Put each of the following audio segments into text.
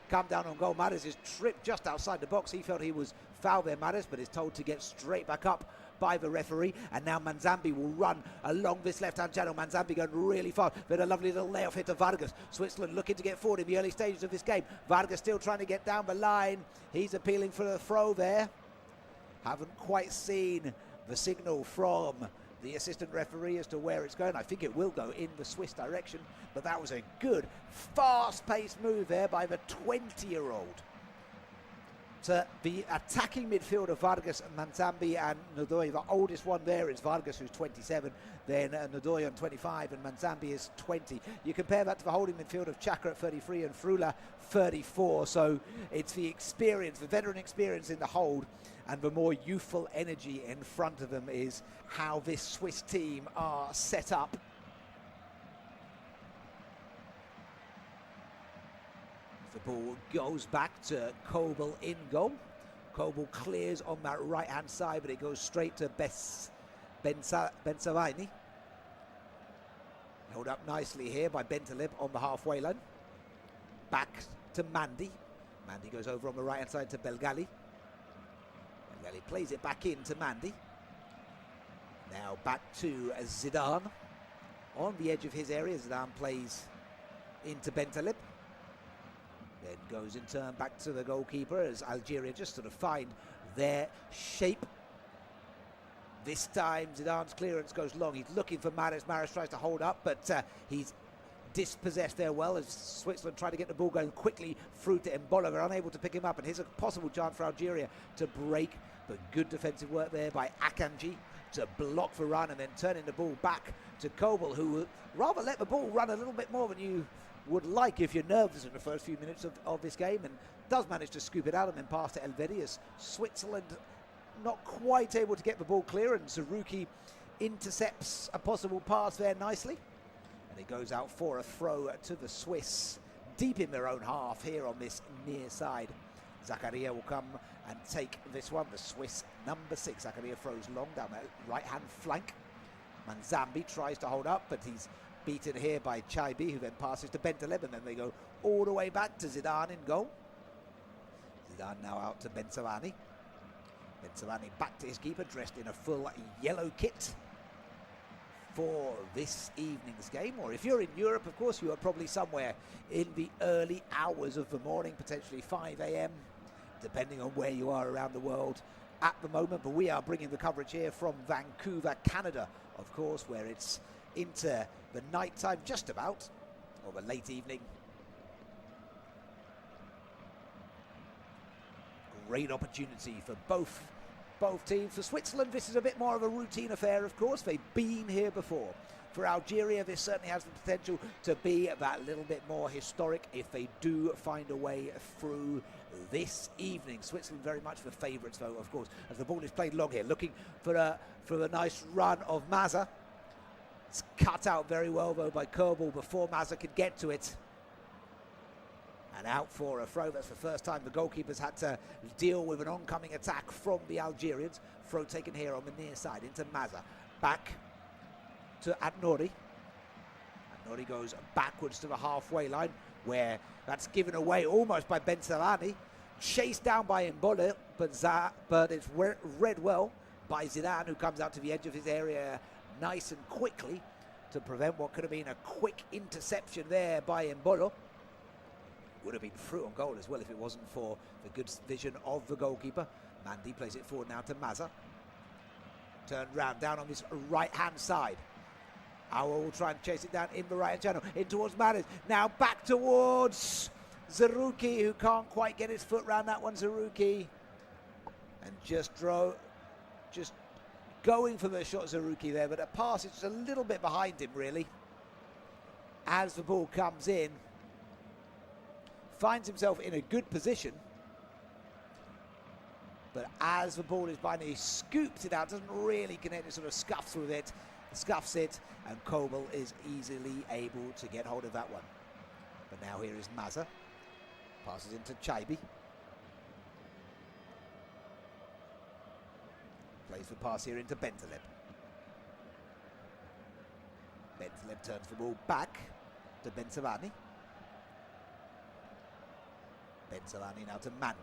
come down on goal. Maris is tripped just outside the box. He felt he was fouled there, Maris, but is told to get straight back up by the referee. And now Manzambi will run along this left-hand channel. Manzambi going really fast. Then a lovely little layoff hit to Vargas. Switzerland looking to get forward in the early stages of this game. Vargas still trying to get down the line. He's appealing for a throw there. Haven't quite seen the signal from the assistant referee as to where it's going. I think it will go in the Swiss direction, but that was a good, fast-paced move there by the 20-year-old. To the attacking midfielder Vargas, Manzambi and Ndoye. The oldest one there is Vargas, who's 27, then Ndoye on 25, and Manzambi is 20. You compare that to the holding midfield of Chaka at 33 and Frula 34, so it's the experience, the veteran experience in the hold, and the more youthful energy in front of them is how this Swiss team are set up. The ball goes back to Kobel in goal. Kobel clears on that right-hand side, but it goes straight to Bensavaini. Held up nicely here by Bentaleb on the halfway line. Back to Mandi. Mandi goes over on the right-hand side to Belgali. Belgali plays it back in to Mandi. Now back to Zidane. On the edge of his area, Zidane plays into Bentaleb. Then goes in turn back to the goalkeeper as Algeria just sort of find their shape. This time Zidane's clearance goes long. He's looking for Maris. Maris tries to hold up, but he's dispossessed there well as Switzerland try to get the ball going quickly through to Mbolo. They're unable to pick him up, and here's a possible chance for Algeria to break, but good defensive work there by Akanji to block the run and then turning the ball back to Kobel, who would rather let the ball run a little bit more than you would like if you're nervous in the first few minutes of this game, and does manage to scoop it out and then pass to Elvedi as Switzerland not quite able to get the ball clear, and Zerouki intercepts a possible pass there nicely, and it goes out for a throw to the Swiss deep in their own half here on this near side. Zakaria will come and take this one, the Swiss number 6. Zakaria throws long down the right hand flank. Manzambi tries to hold up, but he's beaten here by Chaibi, who then passes to Bentaleb, and then they go all the way back to Zidane in goal. Zidane now out to Bensavani. Bensavani back to his keeper, dressed in a full yellow kit for this evening's game. Or if you're in Europe, of course, you are probably somewhere in the early hours of the morning, potentially 5 a.m, depending on where you are around the world at the moment. But we are bringing the coverage here from Vancouver, Canada, of course, where it's into the night time just about, or the late evening. Great opportunity for both teams. For Switzerland, this is a bit more of a routine affair, of course. They've been here before. For Algeria, this certainly has the potential to be that little bit more historic if they do find a way through this evening. Switzerland very much the favourites, though, of course, as the ball is played long here, looking for a nice run of Maza. It's cut out very well, though, by Kobel before Maza could get to it. And out for a throw. That's the first time the goalkeepers had to deal with an oncoming attack from the Algerians. Throw taken here on the near side into Maza. Back to Adnori. Adnori goes backwards to the halfway line, where that's given away almost by Bensavani. Chased down by Mbolo, but it's read well by Zidane, who comes out to the edge of his area nice and quickly to prevent what could have been a quick interception there by Mbolo. Would have been through on goal as well if it wasn't for the good vision of the goalkeeper. Mandi plays it forward now to Maza. Turned round down on this right hand side. Awa will try and chase it down in the right hand channel, in towards Maris. Now back towards Zerouki, who can't quite get his foot round that one. Zerouki, and just going for the shot, Zerouki there, but a pass is just a little bit behind him, really. As the ball comes in, finds himself in a good position, but as the ball is behind him, he scoops it out, doesn't really connect, it sort of scuffs it, and Kobel is easily able to get hold of that one. But now here is Maza, passes into Chaibi. Plays the pass here into Bentaleb. Bentaleb turns the ball back to Bensavani. Bensavani now to Mandy.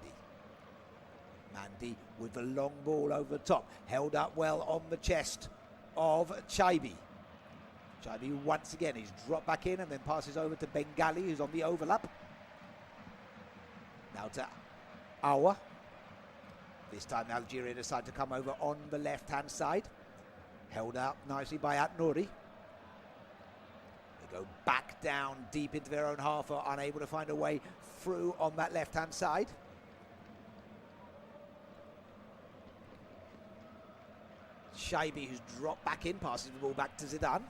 Mandy with the long ball over the top, held up well on the chest of Chaibi. Chaibi once again, he's dropped back in and then passes over to Bengali, who's on the overlap. Now to Awa. This time Algeria decide to come over on the left-hand side. Held out nicely by Atnouri. They go back down deep into their own half, are unable to find a way through on that left-hand side. Chaibi, who's dropped back in, passes the ball back to Zidane.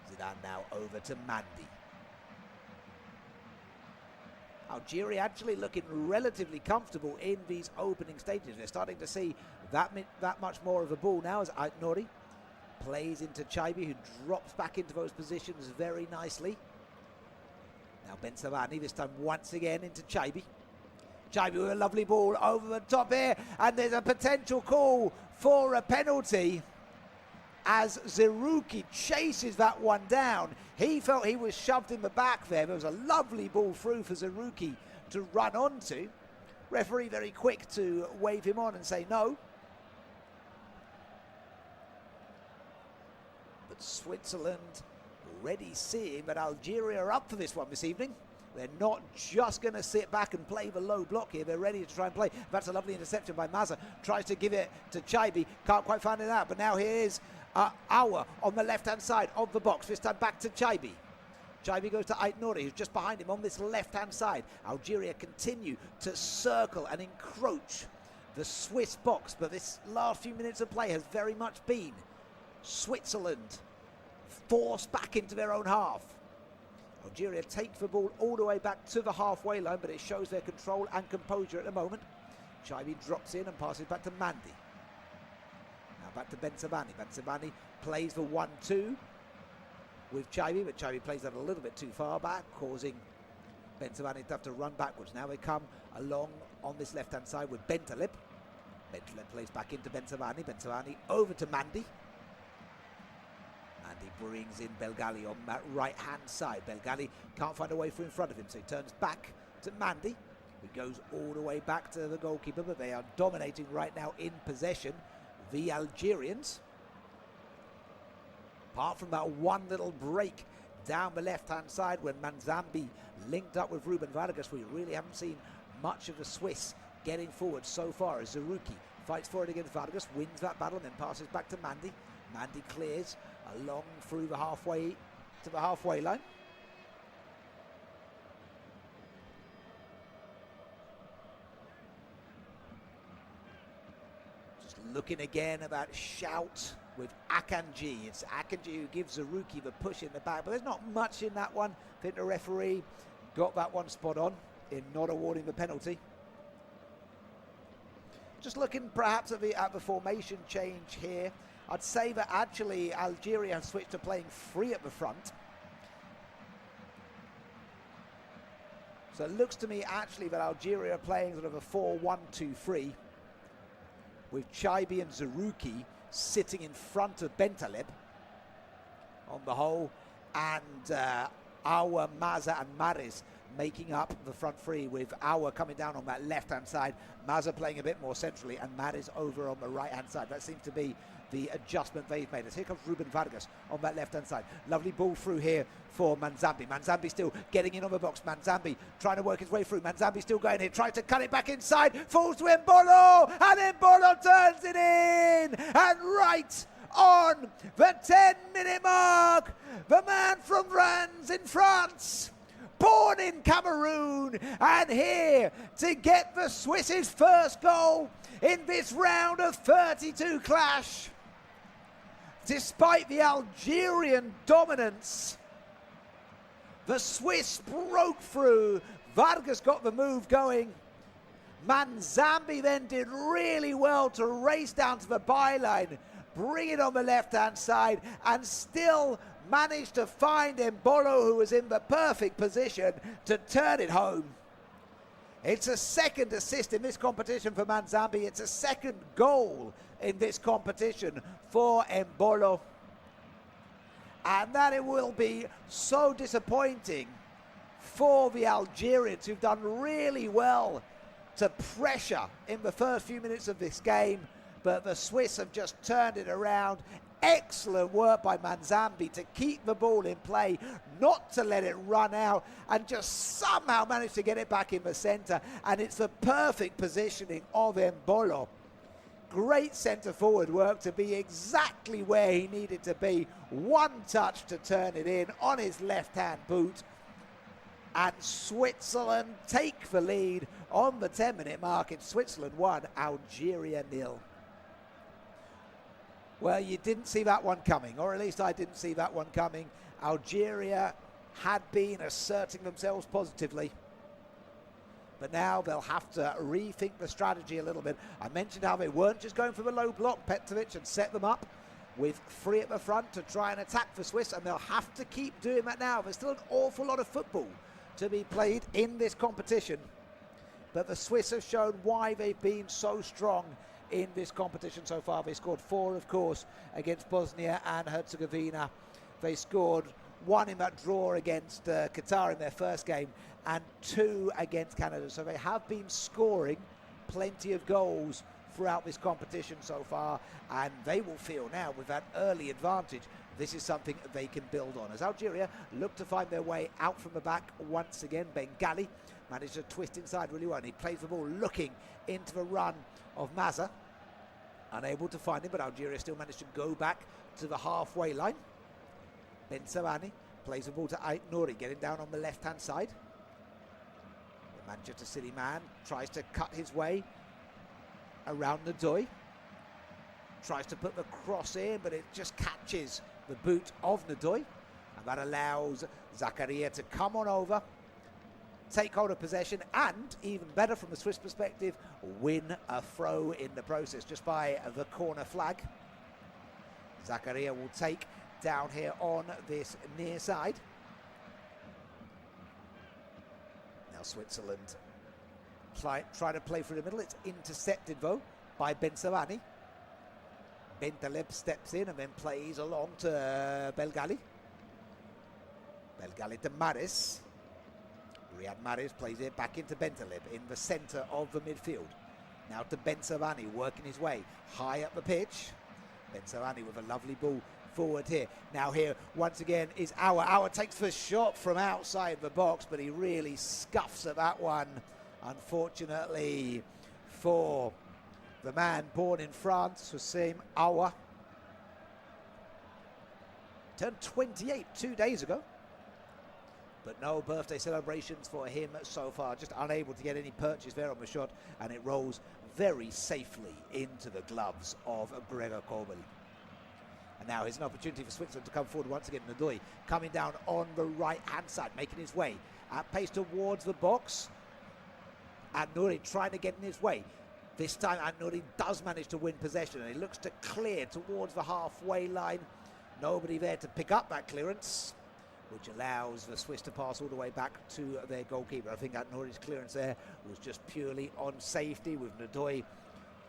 Zidane now over to Mandy. Algeria actually looking relatively comfortable in these opening stages. They're starting to see that much more of a ball now as Aitnouri plays into Chaibi, who drops back into those positions very nicely. Now Bensavani, this time once again into Chaibi. Chaibi with a lovely ball over the top here, and there's a potential call for a penalty as Zerouki chases that one down. He felt he was shoved in the back there. There was a lovely ball through for Zerouki to run onto. Referee very quick to wave him on and say no. But Switzerland already seeing that Algeria are up for this one this evening. They're not just going to sit back and play the low block here. They're ready to try and play. That's a lovely interception by Maza. Tries to give it to Chaibi. Can't quite find it out. But now here is Awa on the left-hand side of the box. This time back to Chaibi. Chaibi goes to Aitnouri, who's just behind him on this left-hand side. Algeria continue to circle and encroach the Swiss box. But this last few minutes of play has very much been Switzerland forced back into their own half. Algeria take the ball all the way back to the halfway line, but it shows their control and composure at the moment. Chaibi drops in and passes back to Mandy. Now back to Bensavani. Bensavani plays the 1-2 with Chaibi, but Chaibi plays that a little bit too far back, causing Bensavani to have to run backwards. Now they come along on this left-hand side with Bentaleb. Bentaleb plays back into Bensavani. Bensavani over to Mandy. And he brings in Belgali on that right-hand side. Belgali can't find a way through in front of him, so he turns back to Mandy, who goes all the way back to the goalkeeper, but they are dominating right now in possession, the Algerians. Apart from that one little break down the left-hand side when Manzambi linked up with Ruben Vargas, we really haven't seen much of the Swiss getting forward so far as Zerouki fights for it against Vargas, wins that battle, and then passes back to Mandy. Mandy clears along through the halfway to the halfway line. Just looking again at that shout with Akanji. It's Akanji who gives Zerouki the push in the back, but there's not much in that one. I think the referee got that one spot on in not awarding the penalty. Just looking perhaps at the formation change here, I'd say that actually Algeria have switched to playing free at the front. So it looks to me actually that Algeria are playing sort of a 4-1-2-3 with Chaibi and Zerouki sitting in front of Bentaleb on the whole, and Awa, Maza and Maris making up the front three, with Awa coming down on that left-hand side, Maza playing a bit more centrally, and Maris over on the right-hand side. That seems to be the adjustment they've made. As here comes Ruben Vargas on that left-hand side. Lovely ball through here for Manzambi. Manzambi still getting in on the box. Manzambi trying to work his way through. Manzambi still going here, tries to cut it back inside, falls to Mbolo, and Mbolo turns it in, and right on the 10-minute mark, the man from Rennes in France, born in Cameroon, and here to get the Swiss's first goal in this round of 32 clash. Despite the Algerian dominance, the Swiss broke through. Vargas got the move going. Manzambi then did really well to race down to the byline, bring it on the left-hand side, and still managed to find Mbolo, who was in the perfect position to turn it home. It's a second assist in this competition for Manzambi. It's a second goal in this competition for Mbolo. And that it will be so disappointing for the Algerians, who've done really well to pressure in the first few minutes of this game, but the Swiss have just turned it around. Excellent work by Manzambi to keep the ball in play, not to let it run out, and just somehow manage to get it back in the centre. And it's the perfect positioning of Mbolo. Great centre forward work to be exactly where he needed to be. One touch to turn it in on his left hand boot. And Switzerland take the lead on the 10-minute mark. It's Switzerland 1, Algeria 0. Well, you didn't see that one coming, or at least I didn't see that one coming. Algeria had been asserting themselves positively, but now they'll have to rethink the strategy a little bit. I mentioned how they weren't just going for the low block. Petrovic had set them up with 3 at the front to try and attack the Swiss, and they'll have to keep doing that now. There's still an awful lot of football to be played in this competition, but the Swiss have shown why they've been so strong in this competition so far. They scored 4, of course, against Bosnia and Herzegovina. They scored 1 in that draw against Qatar in their first game, and 2 against Canada. So they have been scoring plenty of goals throughout this competition so far, and they will feel now with that early advantage this is something they can build on. As Algeria look to find their way out from the back once again, Bengali managed to twist inside really well, and he plays the ball looking into the run of Mazza. Unable to find him, but Algeria still managed to go back to the halfway line. Ben Savani plays the ball to Ait Nouri, getting down on the left-hand side. The Manchester City man tries to cut his way around Ndoye. Tries to put the cross in, but it just catches the boot of Ndoye. And that allows Zakaria to come on over, take hold of possession, and even better from the Swiss perspective, win a throw in the process just by the corner flag. Zakaria will take down here on this near side. Now Switzerland try to play through the middle. It's intercepted though by Bensawani. Bentaleb steps in and then plays along to Belgali. Belgali to Maris. Riyad Mahrez plays it back into Bentaleb in the centre of the midfield. Now to Bensawani working his way high up the pitch. Bensawani with a lovely ball forward here. Now here once again is Aouar. Aouar takes the shot from outside the box, but he really scuffs at that one. Unfortunately for the man born in France, Houssem Aouar. Turned 28 2 days ago. But no birthday celebrations for him so far. Just unable to get any purchase there on the shot, and it rolls very safely into the gloves of Gregor Kobel. And now here's an opportunity for Switzerland to come forward once again. Ndoye coming down on the right-hand side, making his way at pace towards the box. And Nouri trying to get in his way. This time Nouri does manage to win possession, and he looks to clear towards the halfway line. Nobody there to pick up that clearance, which allows the Swiss to pass all the way back to their goalkeeper. I think that Nouri's clearance there was just purely on safety, with Ndoye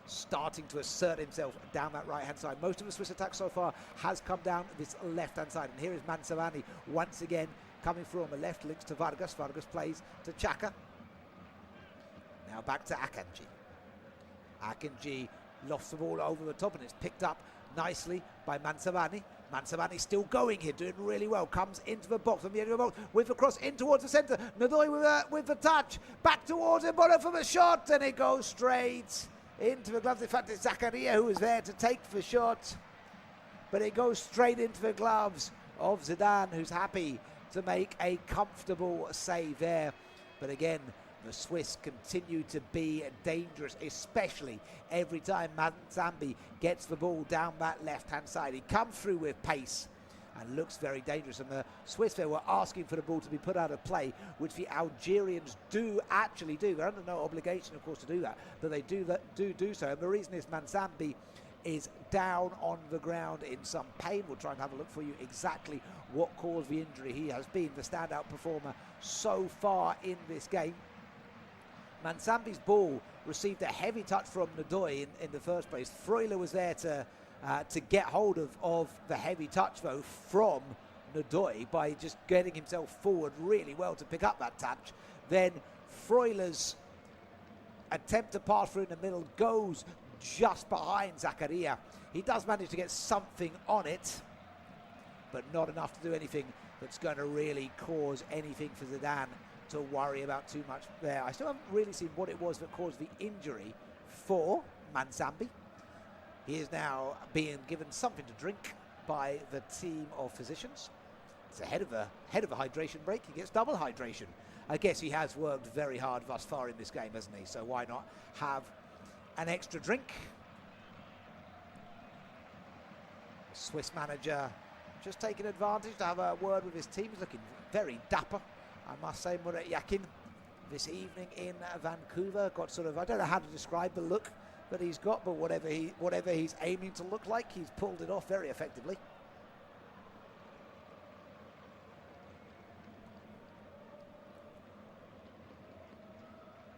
starting to assert himself down that right-hand side. Most of the Swiss attack so far has come down this left-hand side. And here is Manzavani once again coming through on the left, links to Vargas. Vargas plays to Xhaka. Now back to Akanji. Akanji lofts the ball over the top, and it's picked up nicely by Manzavani. Manzavani still going here, doing really well. Comes into the box, on the end of the box, with the cross in towards the centre. Ndoye with the touch, back towards him, Bono for the shot, and it goes straight into the gloves. In fact, it's Zakaria who was there to take the shot, but it goes straight into the gloves of Zidane, who's happy to make a comfortable save there. But again, the Swiss continue to be dangerous, especially every time Manzambi gets the ball down that left-hand side. He comes through with pace and looks very dangerous. And the Swiss there were asking for the ball to be put out of play, which the Algerians do actually do. They're under no obligation, of course, to do that, but they do so. And the reason is Manzambi is down on the ground in some pain. We'll try and have a look for you exactly what caused the injury. He has been the standout performer so far in this game. Manzambi's ball received a heavy touch from Ndoye in the first place. Freuler was there to get hold of the heavy touch, though, from Ndoye by just getting himself forward really well to pick up that touch. Then Freuler's attempt to pass through in the middle goes just behind Zakaria. He does manage to get something on it, but not enough to do anything that's going to really cause anything for Zidane to worry about too much there. I still haven't really seen what it was that caused the injury for Manzambi. He is now being given something to drink by the team of physicians. It's ahead of a hydration break. He gets double hydration. I guess he has worked very hard thus far in this game, hasn't he? So why not have an extra drink? The Swiss manager just taking advantage to have a word with his team. He's looking very dapper, I must say. Murat Yakin this evening in Vancouver got sort of, I don't know how to describe the look that he's got, but whatever he's aiming to look like, he's pulled it off very effectively.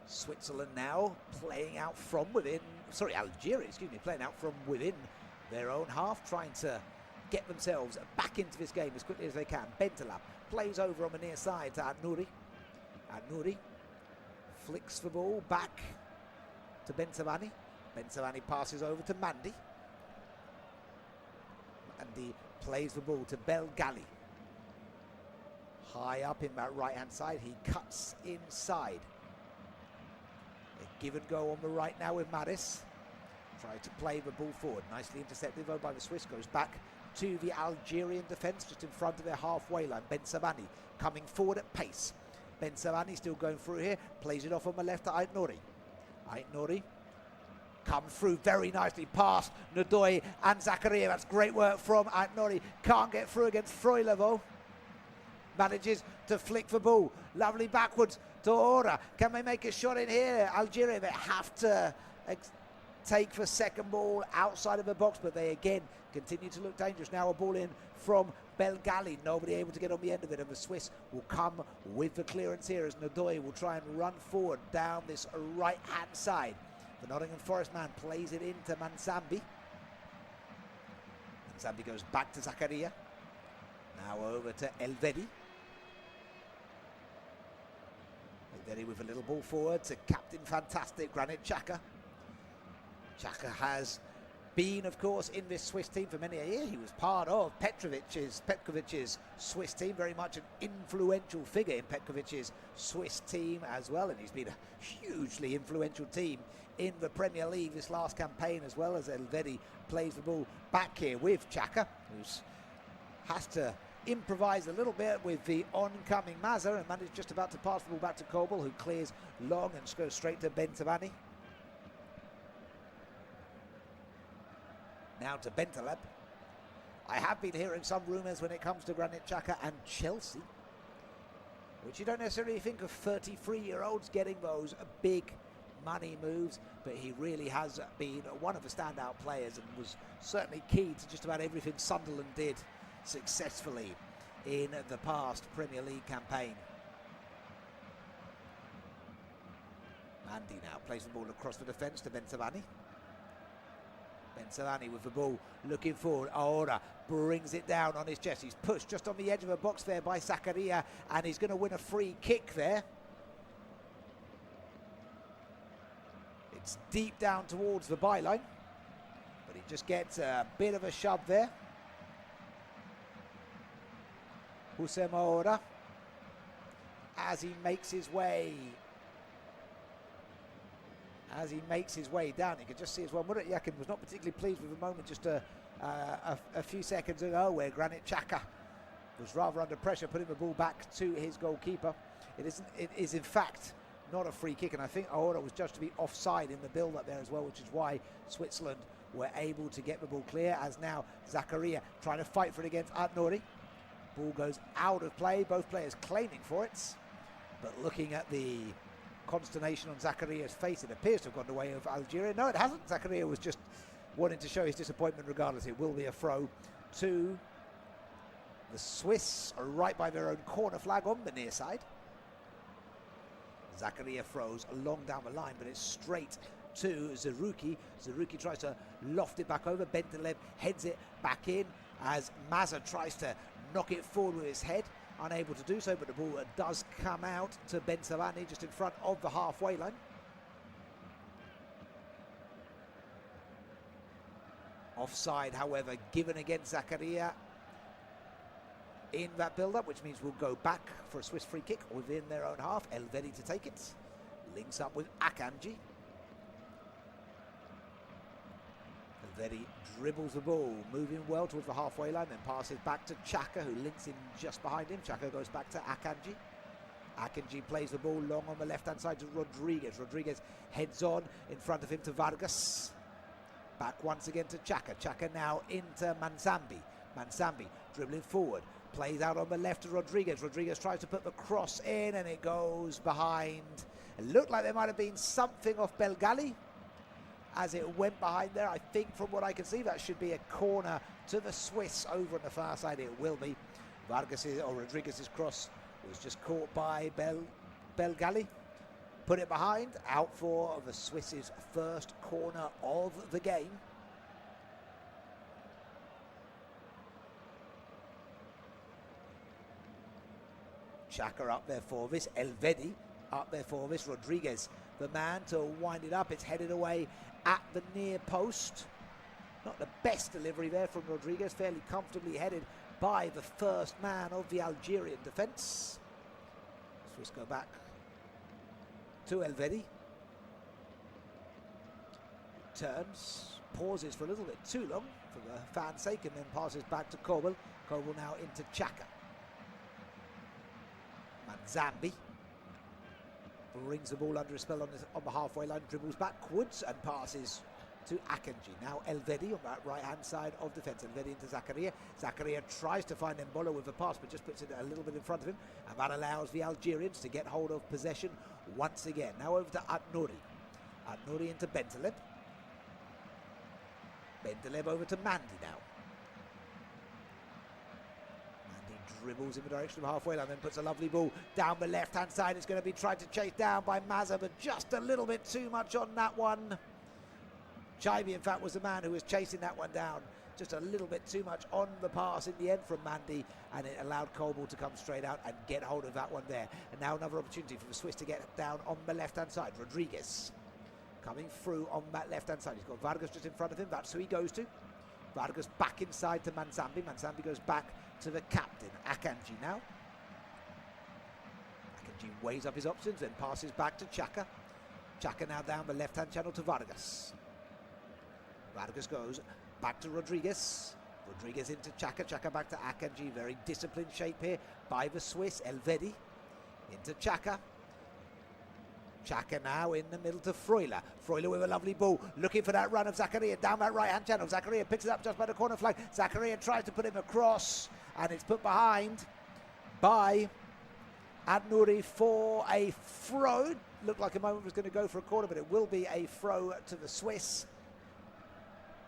Switzerland now playing out from within, sorry, Algeria, excuse me, playing out from within their own half, trying to get themselves back into this game as quickly as they can. Bentaleb plays over on the near side to Nouri. Nouri flicks the ball back to Bensabani. Bensabani passes over to Mandi. Mandi plays the ball to Belgali. High up in that right-hand side, he cuts inside. A give and go on the right now with Maris. Try to play the ball forward. Nicely intercepted though by the Swiss. Goes back to the Algerian defence just in front of their halfway line. Bensabani coming forward at pace. Bensabani still going through here. Plays it off on the left to Ait Nouri. Ait Nouri come through very nicely past Ndoye and Zakaria. That's great work from Ait Nouri. Can't get through against Freuler though. Manages to flick the ball. Lovely backwards to Ora. Can they make a shot in here? Algeria, they have to take the second ball outside of the box, but they again continue to look dangerous. Now a ball in from Belgali. Nobody able to get on the end of it, and the Swiss will come with the clearance here as Ndoye will try and run forward down this right-hand side. The Nottingham Forest man plays it into Manzambi. Manzambi goes back to Zakaria. Now over to Elvedi. Elvedi with a little ball forward to Captain Fantastic, Granit Xhaka. Xhaka has been, of course, in this Swiss team for many a year. He was part of Petkovic's Swiss team, very much an influential figure in Petkovic's Swiss team as well, and he's been a hugely influential team in the Premier League this last campaign as well. As Elvedi plays the ball back here with Xhaka, who has to improvise a little bit with the oncoming Mazza, and managed just about to pass the ball back to Kobel, who clears long and goes straight to Bentabani. Now to Bentaleb. I have been hearing some rumours when it comes to Granit Xhaka and Chelsea, which you don't necessarily think of 33-year-olds getting those big money moves, but he really has been one of the standout players and was certainly key to just about everything Sunderland did successfully in the past Premier League campaign. Mandi now plays the ball across the defence to Bentabani. Bensabani with the ball looking forward. Aora brings it down on his chest. He's pushed just on the edge of the box there by Zakaria, and he's going to win a free kick there. It's deep down towards the byline, but he just gets a bit of a shove there. Houssem Aora, as he makes his way down, you can just see as well, Murat Yakin was not particularly pleased with the moment just a few seconds ago where Granit Xhaka was rather under pressure, putting the ball back to his goalkeeper. It is in fact not a free kick, and I think Aora was judged to be offside in the build-up there as well, which is why Switzerland were able to get the ball clear, as now Zakaria trying to fight for it against Ait Nouri. Ball goes out of play, both players claiming for it, but looking at the consternation on Zakaria's face, it appears to have gone the way of Algeria. No, it hasn't. Zakaria was just wanting to show his disappointment regardless. It will be a throw to the Swiss, right by their own corner flag on the near side. Zakaria throws along down the line, but it's straight to Zerouki. Zerouki tries to loft it back over. Bentaleb heads it back in as Mazza tries to knock it forward with his head. Unable to do so, but the ball does come out to Bensavani just in front of the halfway line. Offside, however, given against Zakaria in that build-up, which means we'll go back for a Swiss free kick within their own half. Elvedi to take it. Links up with Akanji. Elvedi dribbles the ball, moving well towards the halfway line, then passes back to Xhaka, who links in just behind him. Xhaka goes back to Akanji. Akanji plays the ball long on the left-hand side to Rodriguez. Rodriguez heads on in front of him to Vargas. Back once again to Xhaka. Xhaka now into Manzambi. Manzambi dribbling forward. Plays out on the left to Rodriguez. Rodriguez tries to put the cross in and it goes behind. It looked like there might have been something off Belgali as it went behind there. I think from what I can see that should be a corner to the Swiss over on the far side. It will be. Rodriguez's cross was just caught by Belgali. Put it behind, out for the Swiss's first corner of the game. Xhaka up there for this, Elvedi up there for this, Rodriguez, the man to wind it up. It's headed away at the near post. Not the best delivery there from Rodriguez, fairly comfortably headed by the first man of the Algerian defence. Swiss go back to Elvedi. Turns, pauses for a little bit too long for the fan's sake, and then passes back to Kobel. Kobel now into Xhaka. Manzambi brings the ball under a spell on the halfway line, dribbles backwards and passes to Akanji. Now Elvedi on that right-hand side of defence. Elvedi into Zakaria. Zakaria tries to find Mbolo with a pass, but just puts it a little bit in front of him, and that allows the Algerians to get hold of possession once again. Now over to Atnouri. Atnouri into Bentaleb. Bentaleb over to Mandy now. Dribbles in the direction of the halfway line, then puts a lovely ball down the left-hand side. It's going to be tried to chase down by Mazza, but just a little bit too much on that one. Chaibi, in fact, was the man who was chasing that one down. Just a little bit too much on the pass in the end from Mandy, and it allowed Kobel to come straight out and get hold of that one there. And now another opportunity for the Swiss to get down on the left-hand side. Rodriguez coming through on that left-hand side. He's got Vargas just in front of him. That's who he goes to. Vargas back inside to Manzambi. Manzambi goes back to the captain, Akanji now. Akanji weighs up his options, then passes back to Xhaka. Xhaka now down the left-hand channel to Vargas. Vargas goes back to Rodriguez. Rodriguez into Xhaka. Xhaka back to Akanji. Very disciplined shape here by the Swiss. Elvedi into Xhaka. Xhaka now in the middle to Freuler. Freuler with a lovely ball, looking for that run of Zakaria down that right-hand channel. Zakaria picks it up just by the corner flag. Zakaria tries to put him across, and it's put behind by Atnouri for a throw. Looked like a moment was going to go for a corner, but it will be a throw to the Swiss.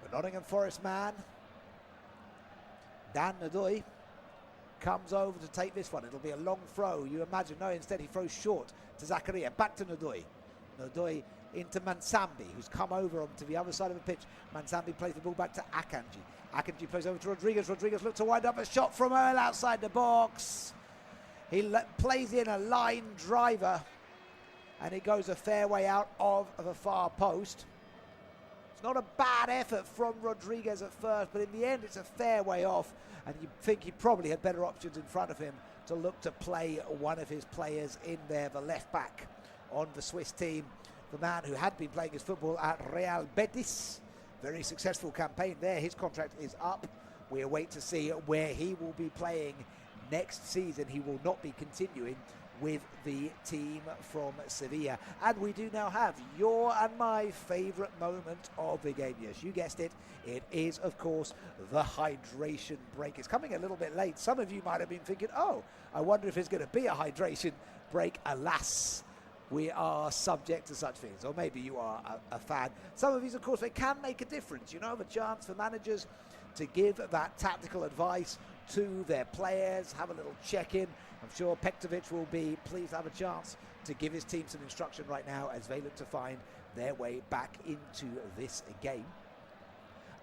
The Nottingham Forest man, Dan Nadoy, comes over to take this one. It'll be a long throw, you imagine. No, instead he throws short to Zakaria. Back to Nadoy. Nadoy into Manzambi, who's come over onto the other side of the pitch. Manzambi plays the ball back to Akanji. Akanji plays over to Rodriguez. Rodriguez looks to wind up a shot from Earl outside the box. He plays in a line driver, and it goes a fair way out of the far post. It's not a bad effort from Rodriguez at first, but in the end it's a fair way off, and you think he probably had better options in front of him to look to play one of his players in there, the left back on the Swiss team, the man who had been playing his football at Real Betis. Very successful campaign there. His contract is up. We await to see where he will be playing next season. He will not be continuing with the team from Sevilla. And we do now have your and my favourite moment of the game. Yes, you guessed it. It is, of course, the hydration break. It's coming a little bit late. Some of you might have been thinking, oh, I wonder if there's going to be a hydration break. Alas, we are subject to such things. Or maybe you are a fan. Some of these, of course, they can make a difference. You know, the chance for managers to give that tactical advice to their players, have a little check-in. I'm sure Pektovic will be pleased to have a chance to give his team some instruction right now as they look to find their way back into this game.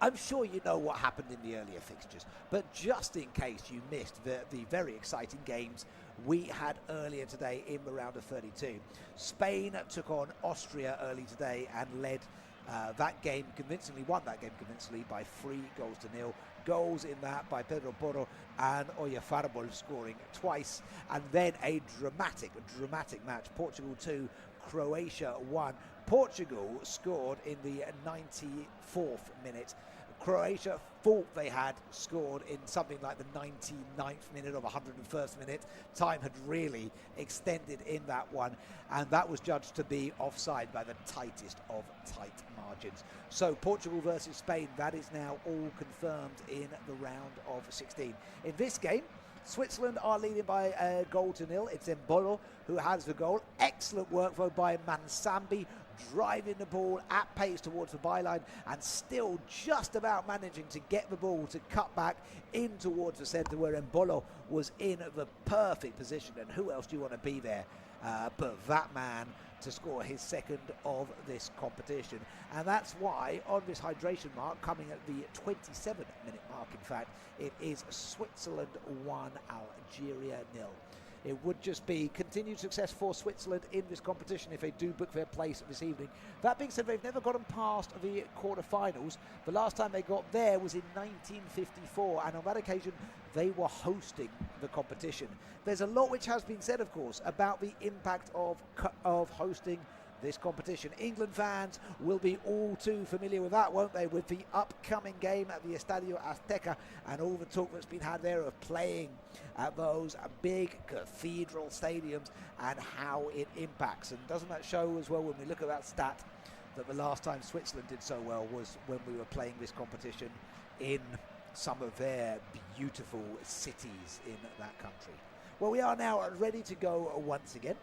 I'm sure you know what happened in the earlier fixtures, but just in case you missed the very exciting games we had earlier today in the round of 32. Spain took on Austria early today and led that game convincingly, won that game convincingly by 3-0. Goals in that by Pedro Porro and Oyarzabal scoring twice, and then a dramatic match. Portugal 2, Croatia 1. Portugal scored in the 94th minute. Croatia thought they had scored in something like the 99th minute or the 101st minute. Time had really extended in that one, and that was judged to be offside by the tightest of tight margins. So Portugal versus Spain, that is now all confirmed in the round of 16. In this game, Switzerland are leading by 1-0. It's Embolo who has the goal. Excellent work though by Mansambi, driving the ball at pace towards the byline and still just about managing to get the ball to cut back in towards the centre where Embolo was in the perfect position. And who else do you want to be there but that man to score his second of this competition? And that's why on this hydration mark, coming at the 27-minute mark in fact, it is Switzerland 1, Algeria 0. It would just be continued success for Switzerland in this competition if they do book their place this evening. That being said, they've never gotten past the quarter-finals. The last time they got there was in 1954, and on that occasion they were hosting the competition. There's a lot which has been said, of course, about the impact of hosting this competition. England fans will be all too familiar with that, won't they, with the upcoming game at the Estadio Azteca and all the talk that's been had there of playing at those big cathedral stadiums and how it impacts. And doesn't that show as well when we look at that stat that the last time Switzerland did so well was when we were playing this competition in some of their beautiful cities in that country. Well, we are now ready to go once again.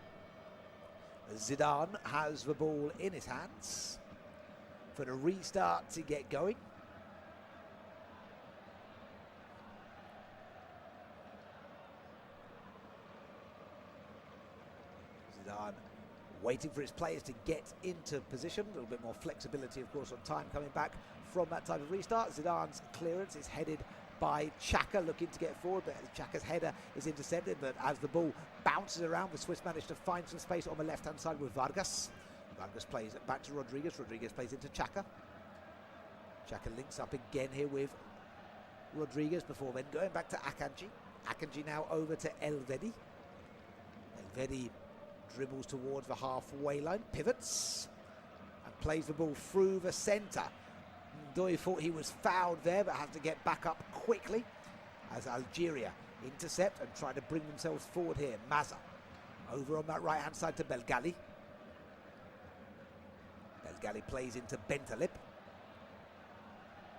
Zidane has the ball in his hands for the restart to get going. Zidane waiting for his players to get into position. A little bit more flexibility, of course, on time coming back from that type of restart. Zidane's clearance is headed by Xhaka, looking to get forward, but Xhaka's header is intercepted. But as the ball bounces around, the Swiss manage to find some space on the left-hand side with Vargas. Vargas plays it back to Rodriguez. Rodriguez plays into Xhaka. Xhaka links up again here with Rodriguez before then going back to Akanji. Akanji now over to Elvedi. Elvedi dribbles towards the halfway line, pivots, and plays the ball through the centre. Ndoye thought he was fouled there, but has to get back up quickly as Algeria intercept and try to bring themselves forward here. Maza over on that right-hand side to Belgali. Belgali plays into Bentaleb.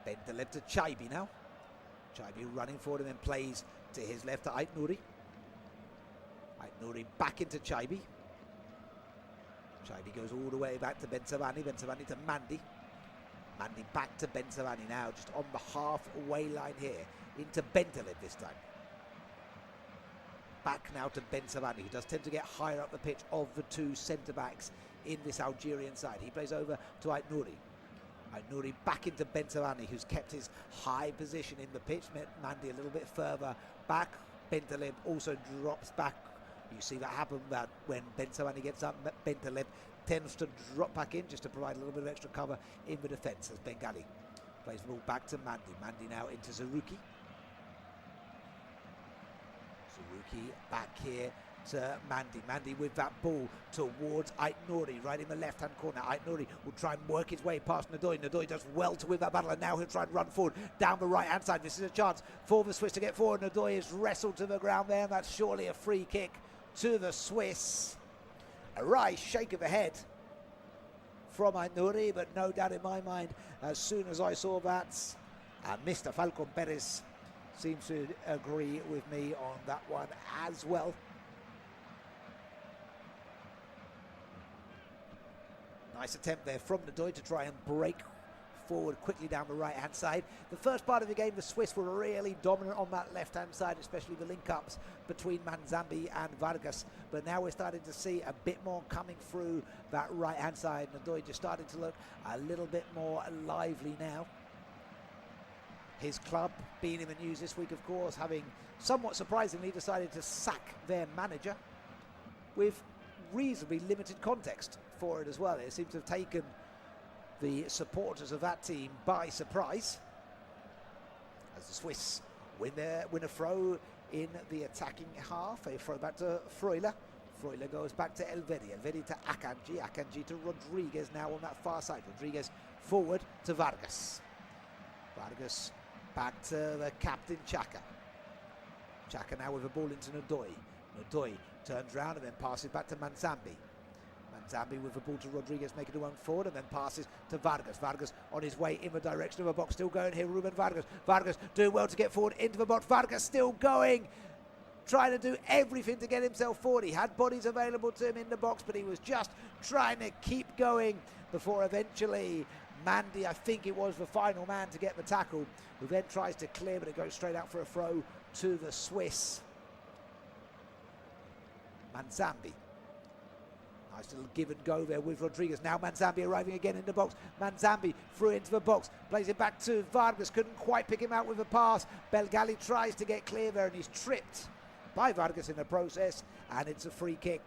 Bentaleb to Chaibi now. Chaibi running forward and then plays to his left to Ait Nouri. Ait Nouri back into Chaibi. Chaibi goes all the way back to Bensavani. Bensavani to Mandi. Mandi back to Bensavani now, just on the halfway line here, into Bentaleb this time. Back now to Bensavani, who does tend to get higher up the pitch of the two centre-backs in this Algerian side. He plays over to Ait Nouri. Ait Nouri back into Bensavani, who's kept his high position in the pitch. Mandi a little bit further back. Bentaleb also drops back. You see that happen that when Bensavani gets up, Bentaleb tends to drop back in just to provide a little bit of extra cover in the defence as Bengali plays the ball back to Mandi. Mandi now into Zerouki. Zerouki back here to Mandi. Mandi with that ball towards Ait Nouri, right in the left-hand corner. Ait Nouri will try and work his way past Ndoye. Ndoye does well to win that battle, and now he'll try and run forward down the right-hand side. This is a chance for the Swiss to get forward. Ndoye is wrestled to the ground there, and that's surely a free kick to the Swiss. A right shake of the head from Ait Nouri, but no doubt in my mind, as soon as I saw that, Mr. Falcon Perez seems to agree with me on that one as well. Nice attempt there from Ndoye to try and break forward quickly down the right-hand side. The first part of the game, the Swiss were really dominant on that left-hand side, especially the link-ups between Manzambi and Vargas. But now we're starting to see a bit more coming through that right-hand side. Ndoye just starting to look a little bit more lively now. his club being in the news this week, of course, having somewhat surprisingly decided to sack their manager with reasonably limited context for it as well. It seems to have taken the supporters of that team by surprise as the Swiss win a throw in the attacking half. A throw back to Freuler. Freuler goes back to Elvedi. Elvedi to Akanji. Akanji to Rodriguez now on that far side. Rodriguez forward to Vargas. Vargas back to the captain Chaka. Chaka now with the ball into Ndoye. Ndoye turns round and then passes back to Manzambi. Manzambi with the ball to Rodriguez, making a run forward and then passes to Vargas. Vargas on his way in the direction of the box, still going here, Ruben Vargas. Vargas doing well to get forward into the box. Vargas still going, trying to do everything to get himself forward. He had bodies available to him in the box, but he was just trying to keep going before eventually Mandy, I think it was the final man to get the tackle, who then tries to clear, but it goes straight out for a throw to the Swiss. Manzambi. Nice little give and go there with Rodriguez. Now Manzambi arriving again in the box. Manzambi through into the box. Plays it back to Vargas. Couldn't quite pick him out with a pass. Belgali tries to get clear there and he's tripped by Vargas in the process. And it's a free kick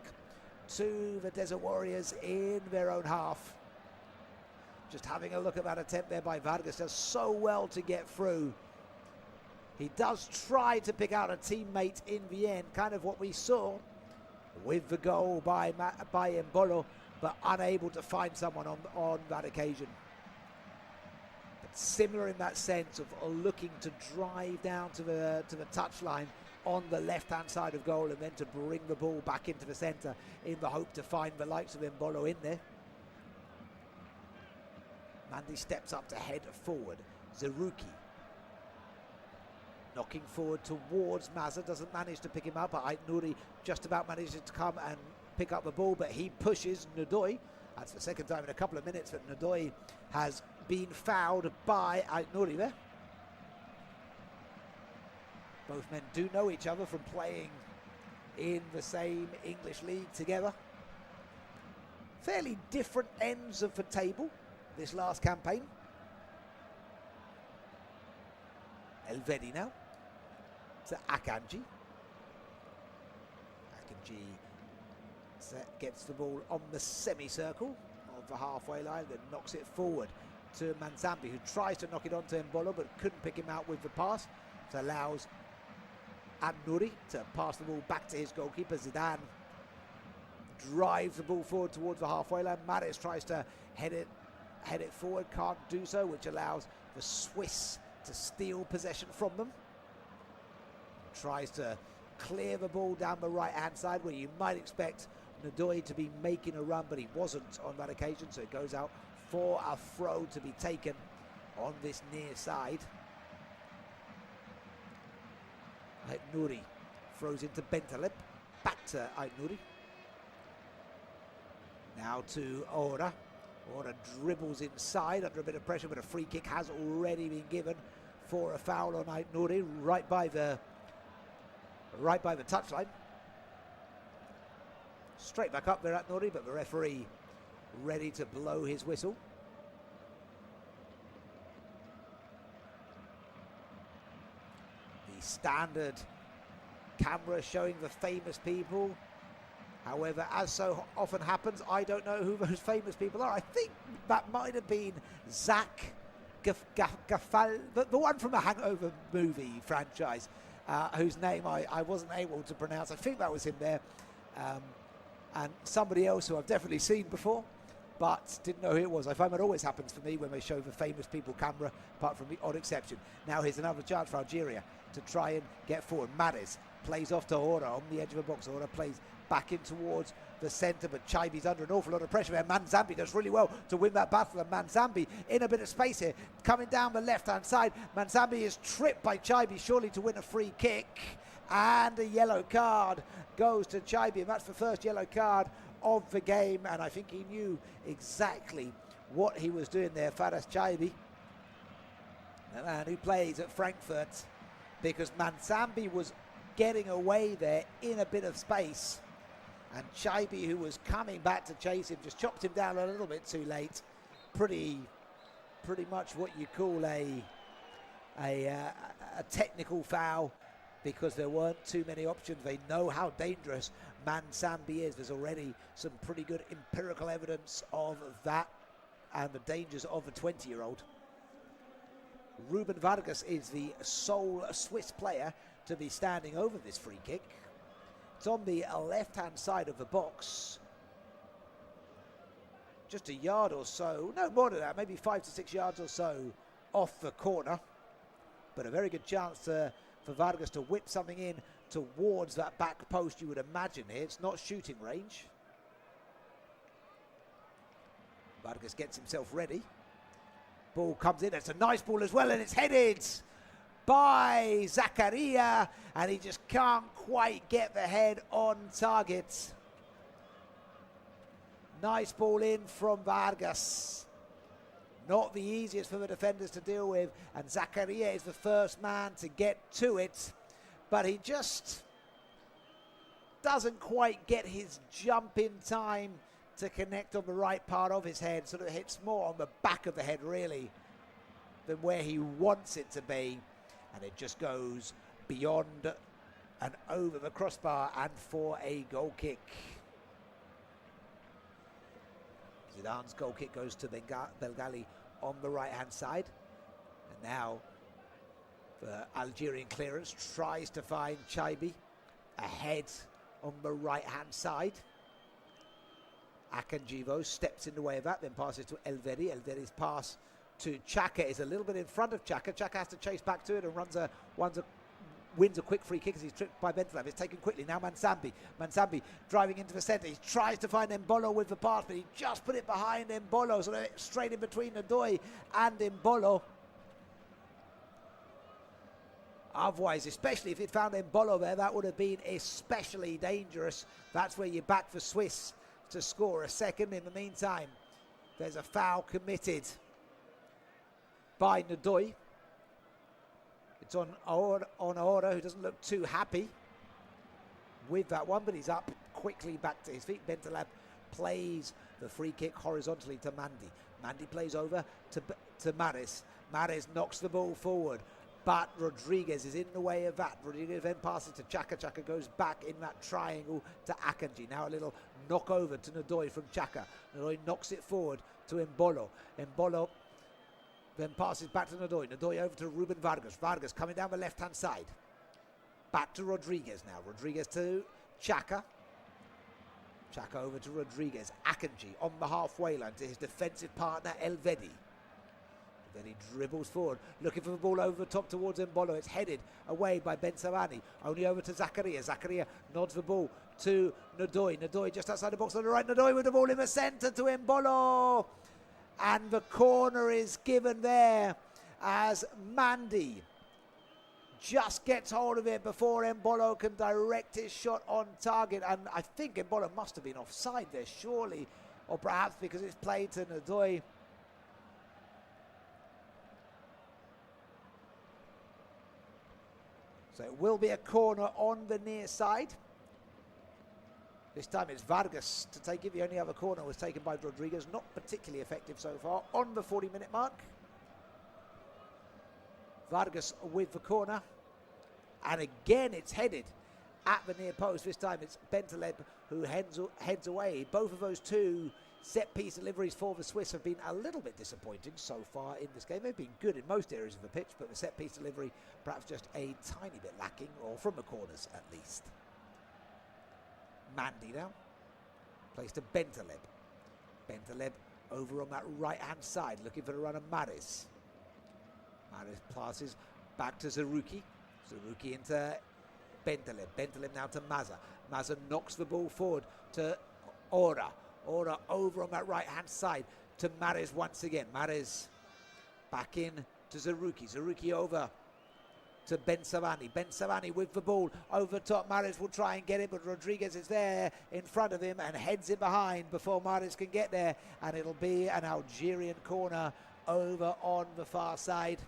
to the Desert Warriors in their own half. Just having a look at that attempt there by Vargas. Does so well to get through. He does try to pick out a teammate in the end. Kind of what we saw with the goal by Mbolo, but unable to find someone on that occasion. But similar in that sense of looking to drive down to the touchline on the left-hand side of goal and then to bring the ball back into the centre in the hope to find the likes of Mbolo in there. Mandy steps up to head forward. Zerouki knocking forward towards Mazza, doesn't manage to pick him up, but Ait Nouri just about manages to come and pick up the ball, but he pushes Ndoye. That's the second time in a couple of minutes that Ndoye has been fouled by Ait Nouri there. Both men do know each other from playing in the same English league together. Fairly different ends of the table this last campaign. Elvedi now to Akanji. Akanji gets the ball on the semicircle of the halfway line, then knocks it forward to Manzambi, who tries to knock it onto Mbolo but couldn't pick him out with the pass. So allows Nouri to pass the ball back to his goalkeeper. Zidane drives the ball forward towards the halfway line. Maris tries to head it forward, can't do so, which allows the Swiss to steal possession from them. Tries to clear the ball down the right hand side where you might expect Ndoye to be making a run, but he wasn't on that occasion, so it goes out for a throw to be taken on this near side. Ait Nouri throws into Bentaleb, back to Ait Nouri. Now to Ora. Ora dribbles inside under a bit of pressure, but a free kick has already been given for a foul on Ait Nouri right by the touchline. Straight back up there at Nouri, but the referee ready to blow his whistle. The standard camera showing the famous people. However, as so often happens, I don't know who those famous people are. I think that might have been Zach Gafal, the one from the Hangover movie franchise, whose name I wasn't able to pronounce. I think that was him there. And somebody else who I've definitely seen before, but didn't know who it was. I find that always happens for me when they show the famous people camera, apart from the odd exception. Now here's another chance for Algeria to try and get forward. Maris plays off to Ora on the edge of the box. Ora plays back in towards the centre, but Chaibi's under an awful lot of pressure there. Manzambi does really well to win that battle, and Manzambi in a bit of space here, coming down the left-hand side. Manzambi is tripped by Chaibi, surely to win a free kick, and a yellow card goes to Chaibi, and that's the first yellow card of the game, and I think he knew exactly what he was doing there, Faras Chaibi, the man who plays at Frankfurt, because Manzambi was getting away there in a bit of space, and Chaibi, who was coming back to chase him, just chopped him down a little bit too late. Pretty much what you call a a technical foul because there weren't too many options. They know how dangerous Mansambi is. There's already some pretty good empirical evidence of that and the dangers of a 20-year-old. Ruben Vargas is the sole Swiss player to be standing over this free kick. It's on the left-hand side of the box. Just a yard or so, no more than that, maybe 5 to 6 yards or so off the corner. But a very good chance for Vargas to whip something in towards that back post, you would imagine here. It's not shooting range. Vargas gets himself ready. Ball comes in, it's a nice ball as well, and it's headed by Zakaria, and he just can't quite get the head on target. Nice ball in from Vargas. Not the easiest for the defenders to deal with, and Zakaria is the first man to get to it, but he just doesn't quite get his jump in time to connect on the right part of his head. Sort of hits more on the back of the head really than where he wants it to be, and it just goes beyond and over the crossbar and for a goal kick. Zidane's goal kick goes to Belgali on the right hand side, and now the Algerian clearance tries to find Chaibi ahead on the right hand side. Akanjivo steps in the way of that, then passes to Elvedi. Elvedi's pass to Xhaka is a little bit in front of Xhaka. Xhaka has to chase back to it and wins a quick free kick as he's tripped by Bentaleb. It's taken quickly. Now Mansambi driving into the centre. He tries to find Mbolo with the pass, but he just put it behind Mbolo, so straight in between Ndoye and Mbolo. Otherwise, especially if he'd found Mbolo there, that would have been especially dangerous. That's where you back for Swiss to score a second. In the meantime, there's a foul committed by Ndoye. It's on Aora, who doesn't look too happy with that one, but he's up quickly back to his feet. Bentaleb plays the free kick horizontally to Mandi. Mandi plays over to Maris. Maris knocks the ball forward, but Rodriguez is in the way of that. Rodriguez then passes to Xhaka. Xhaka goes back in that triangle to Akanji. Now a little knock over to Ndoye from Xhaka. Ndoye knocks it forward to Mbolo. Mbolo then passes back to Ndoye. Ndoye over to Ruben Vargas. Vargas coming down the left-hand side. Back to Rodriguez now. Rodriguez to Xhaka. Xhaka over to Rodriguez. Akanji on the halfway line to his defensive partner Elvedi. Elvedi dribbles forward, looking for the ball over the top towards Mbolo. It's headed away by Ben Savani. Only over to Zakaria. Zakaria nods the ball to Ndoye. Ndoye just outside the box on the right. Ndoye with the ball in the centre to Mbolo. And the corner is given there as Mandi just gets hold of it before Mbolo can direct his shot on target. And I think Mbolo must have been offside there, surely, or perhaps because it's played to Ndoye. So it will be a corner on the near side. This time it's Vargas to take it. The only other corner was taken by Rodriguez. Not particularly effective so far on the 40-minute mark. Vargas with the corner. And again it's headed at the near post. This time it's Bentaleb who heads away. Both of those two set-piece deliveries for the Swiss have been a little bit disappointing so far in this game. They've been good in most areas of the pitch, but the set-piece delivery perhaps just a tiny bit lacking, or from the corners at least. Mandi now plays to Bentaleb. Bentaleb over on that right-hand side, looking for the run of Maris. Maris passes back to Zerouki. Zerouki into Bentaleb. Bentaleb now to Maza. Maza knocks the ball forward to Ora. Ora over on that right-hand side to Maris once again. Maris back in to Zerouki. Zerouki over to Ben Savani. Ben Savani with the ball over top. Maris will try and get it, but Rodriguez is there in front of him and heads it behind before Maris can get there, and it'll be an Algerian corner over on the far side.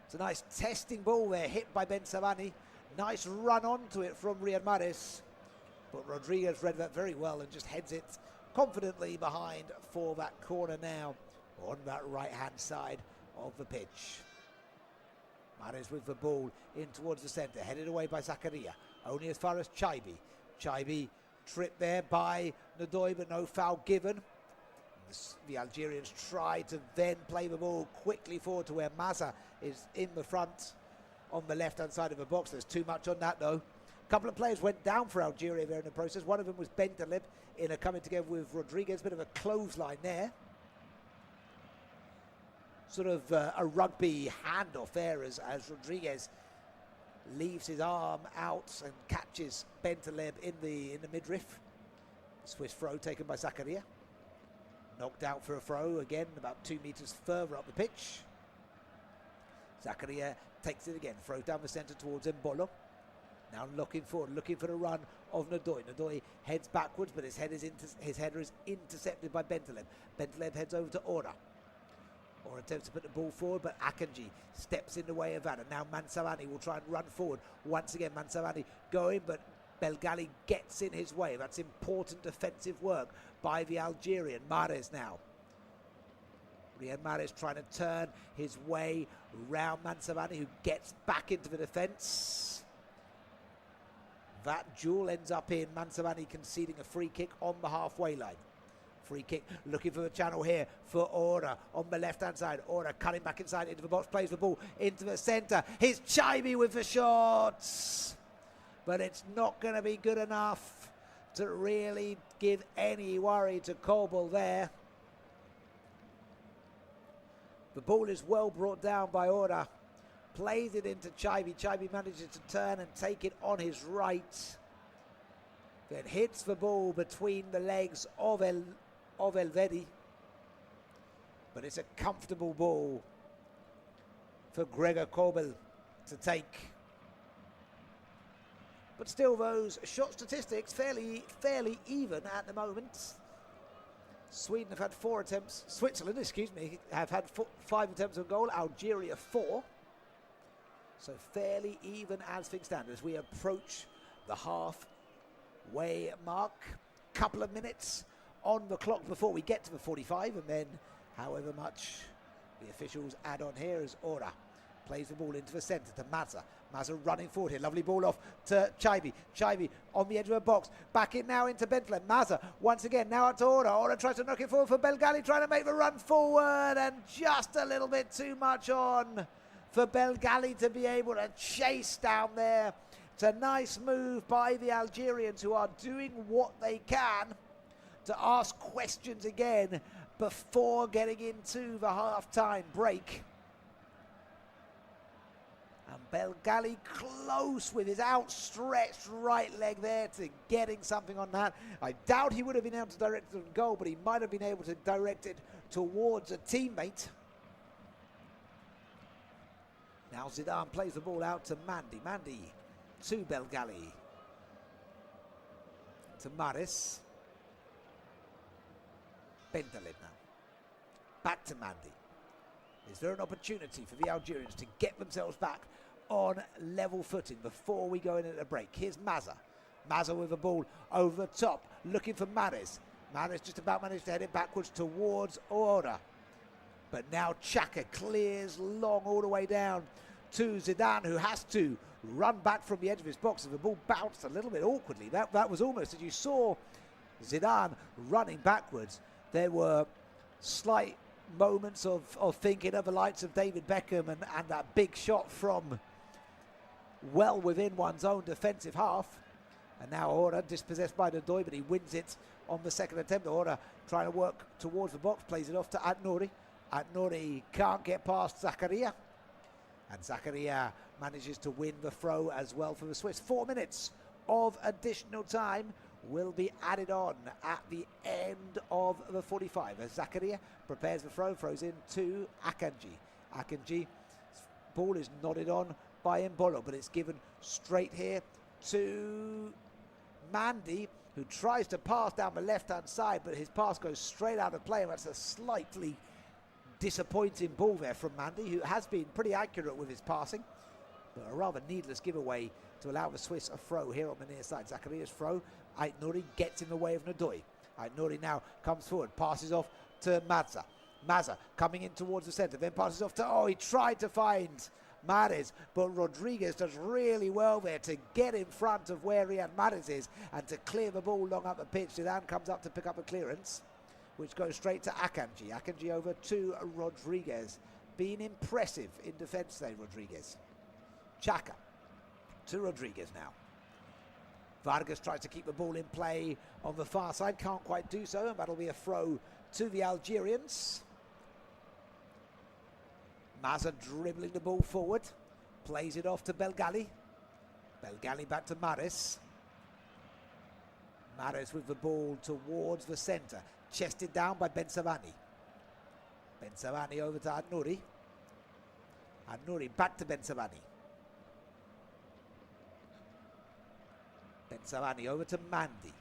It's a nice testing ball there, hit by Ben Savani. Nice run onto it from Riyad Mahrez, but Rodriguez read that very well and just heads it confidently behind for that corner now on that right-hand side of the pitch. Mahrez with the ball in towards the centre, headed away by Zakaria, only as far as Chaibi. Chaibi tripped there by Ndoye, but no foul given. The Algerians try to then play the ball quickly forward to where Maza is in the front on the left-hand side of the box. There's too much on that though. A couple of players went down for Algeria there in the process. One of them was Bentaleb in a coming together with Rodriguez, bit of a clothesline there. Sort of a rugby handoff there as Rodriguez leaves his arm out and catches Bentaleb in the midriff. Swiss throw taken by Zakaria. Knocked out for a throw again, about 2 meters further up the pitch. Zakaria takes it again, throws down the centre towards Mbolo. Now looking forward, looking for the run of Ndoye. Ndoye heads backwards, but his header is intercepted by Bentaleb. Bentaleb heads over to Ora. Or attempts to put the ball forward, but Akanji steps in the way of that. And now Mansawani will try and run forward. Once again, Mansawani going, but Belgali gets in his way. That's important defensive work by the Algerian. Mahrez now. Riyad Mahrez trying to turn his way round Mansawani, who gets back into the defence. That duel ends up in Mansawani conceding a free kick on the halfway line. Free kick, looking for the channel here for Ora on the left-hand side. Ora cutting back inside into the box, plays the ball into the centre. Here's Chaibi with the shots, but it's not going to be good enough to really give any worry to Kobel there. The ball is well brought down by Ora. Plays it into Chaibi. Chaibi manages to turn and take it on his right. Then hits the ball between the legs of Elvedi. But it's a comfortable ball for Gregor Kobel to take. But still, those shot statistics fairly even at the moment. Sweden have had 4 attempts. Switzerland, excuse me, have had 5 attempts on goal. Algeria 4. So fairly even as things stand as we approach the halfway mark. Couple of minutes on the clock before we get to the 45, and then however much the officials add on here as Ora plays the ball into the centre to Maza. Maza running forward here, lovely ball off to Chaibi. Chaibi on the edge of the box, back in now into Bentaleb. Maza once again now out to Ora. Ora tries to knock it forward for Belgali, trying to make the run forward, and just a little bit too much on for Belgali to be able to chase down there. It's a nice move by the Algerians, who are doing what they can to ask questions again before getting into the half-time break. And Belgali close with his outstretched right leg there to getting something on that. I doubt he would have been able to direct it on goal, but he might have been able to direct it towards a teammate. Now Zidane plays the ball out to Mandy. Mandy to Belgali. To Mahrez. Bentaleb now. Back to Mandy. Is there an opportunity for the Algerians to get themselves back on level footing before we go in at a break? Here's Maza. Maza with the ball over the top, looking for Mahrez. Mahrez just about managed to head it backwards towards Ora. But now Xhaka clears long all the way down to Zidane, who has to run back from the edge of his box. And the ball bounced a little bit awkwardly. That was almost, as you saw Zidane running backwards, there were slight moments of thinking of the likes of David Beckham and that big shot from well within one's own defensive half. And now Ora dispossessed by Ndoye, but he wins it on the second attempt. Ora trying to work towards the box, plays it off to Atnouri. Atnouri can't get past Zakaria, and Zakaria manages to win the throw as well for the Swiss. 4 minutes of additional time will be added on at the end of the 45 as Zakaria prepares the throw, throws in to Akanji. Akanji, ball is nodded on by Mbolo, but it's given straight here to Mandy, who tries to pass down the left-hand side, but his pass goes straight out of play, and that's a slightly disappointing ball there from Mandy, who has been pretty accurate with his passing, but a rather needless giveaway to allow the Swiss a throw here on the near side. Zakaria's throw, Aitnouri gets in the way of Ndoye. Aitnouri now comes forward, passes off to Maza. Maza coming in towards the centre, then passes off to, he tried to find Mahrez, but Rodriguez does really well there to get in front of where Riyad Mahrez is and to clear the ball long up the pitch. Zidane comes up to pick up a clearance, which goes straight to Akanji. Akanji over to Rodriguez. Being impressive in defence today, Rodriguez. Xhaka to Rodriguez now. Vargas tries to keep the ball in play on the far side, can't quite do so, and that'll be a throw to the Algerians. Maza dribbling the ball forward, plays it off to Belgali. Belgali back to Mahrez. Mahrez with the ball towards the centre, chested down by Bensavani. Bensavani over to An-Nouri. An-Nouri back to Bensavani. Bensavani over to Mandi.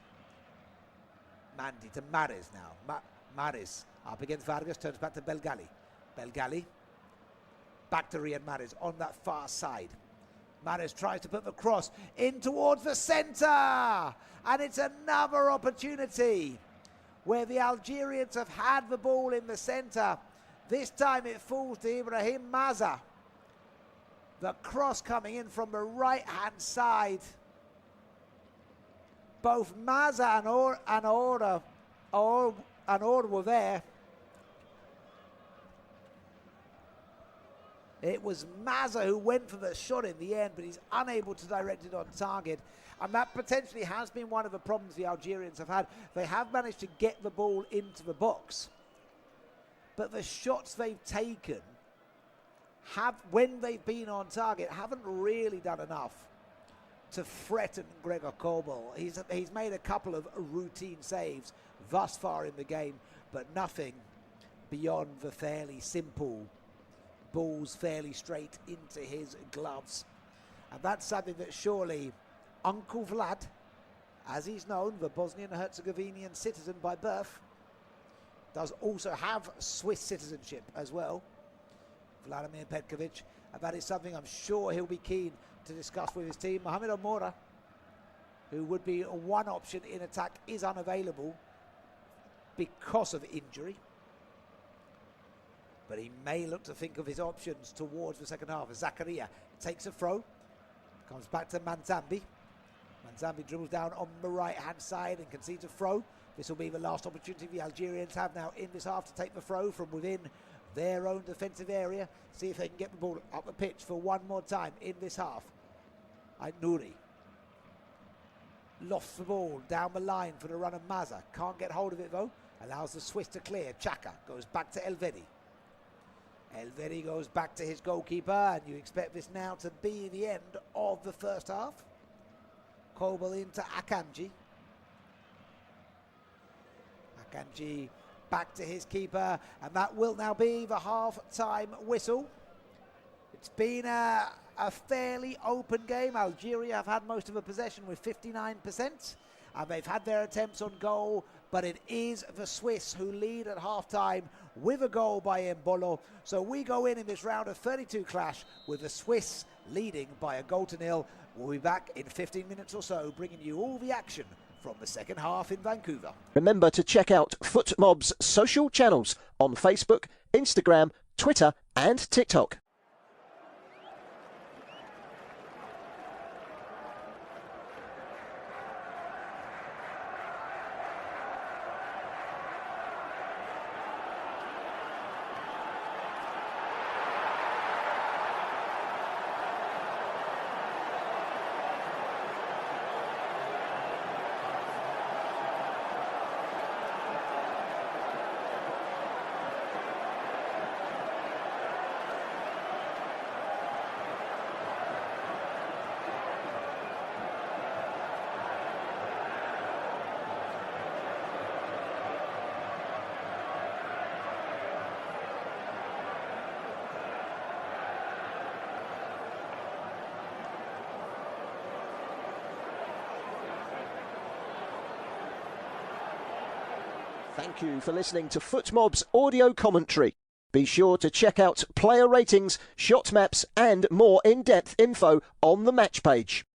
Mandi to Mahrez now. Mahrez up against Vargas, turns back to Belgali. Belgali back to Riyad Mahrez on that far side. Mahrez tries to put the cross in towards the centre, and it's another opportunity where the Algerians have had the ball in the centre. This time it falls to Ibrahim Maza. The cross coming in from the right hand side. Both Maza and Order were there. It was Maza who went for the shot in the end, but he's unable to direct it on target. And that potentially has been one of the problems the Algerians have had. They have managed to get the ball into the box, but the shots they've taken when they've been on target, haven't really done enough to threaten Gregor Kobel. He's made a couple of routine saves thus far in the game, but nothing beyond the fairly simple balls fairly straight into his gloves. And that's something that surely Uncle Vlad, as he's known, the Bosnian-Herzegovinian citizen by birth, does also have Swiss citizenship as well, Vladimir Petkovic, and that is something I'm sure he'll be keen to discuss with his team. Mohamed Omora, who would be one option in attack, is unavailable because of injury, but he may look to think of his options towards the second half. Zakaria takes a throw, comes back to Manzambi. Manzambi dribbles down on the right hand side and concedes a throw. This will be the last opportunity the Algerians have now in this half to take the throw from within their own defensive area. See if they can get the ball up the pitch for one more time in this half. Nouri lofts the ball down the line for the run of Maza. Can't get hold of it though. Allows the Swiss to clear. Xhaka goes back to Elvedi. Elvedi goes back to his goalkeeper, and you expect this now to be the end of the first half. Kobel into Akanji. Akanji back to his keeper, and that will now be the half-time whistle. It's been a fairly open game. Algeria have had most of the possession with 59%, and they've had their attempts on goal, but it is the Swiss who lead at half-time with a goal by Embolo. So we go in this round of 32 clash with the Swiss leading by a 0-0. We'll be back in 15 minutes or so, bringing you all the action from the second half in Vancouver. Remember to check out FootMob's social channels on Facebook, Instagram, Twitter and TikTok. Thank you for listening to FootMob's audio commentary. Be sure to check out player ratings, shot maps and more in-depth info on the match page.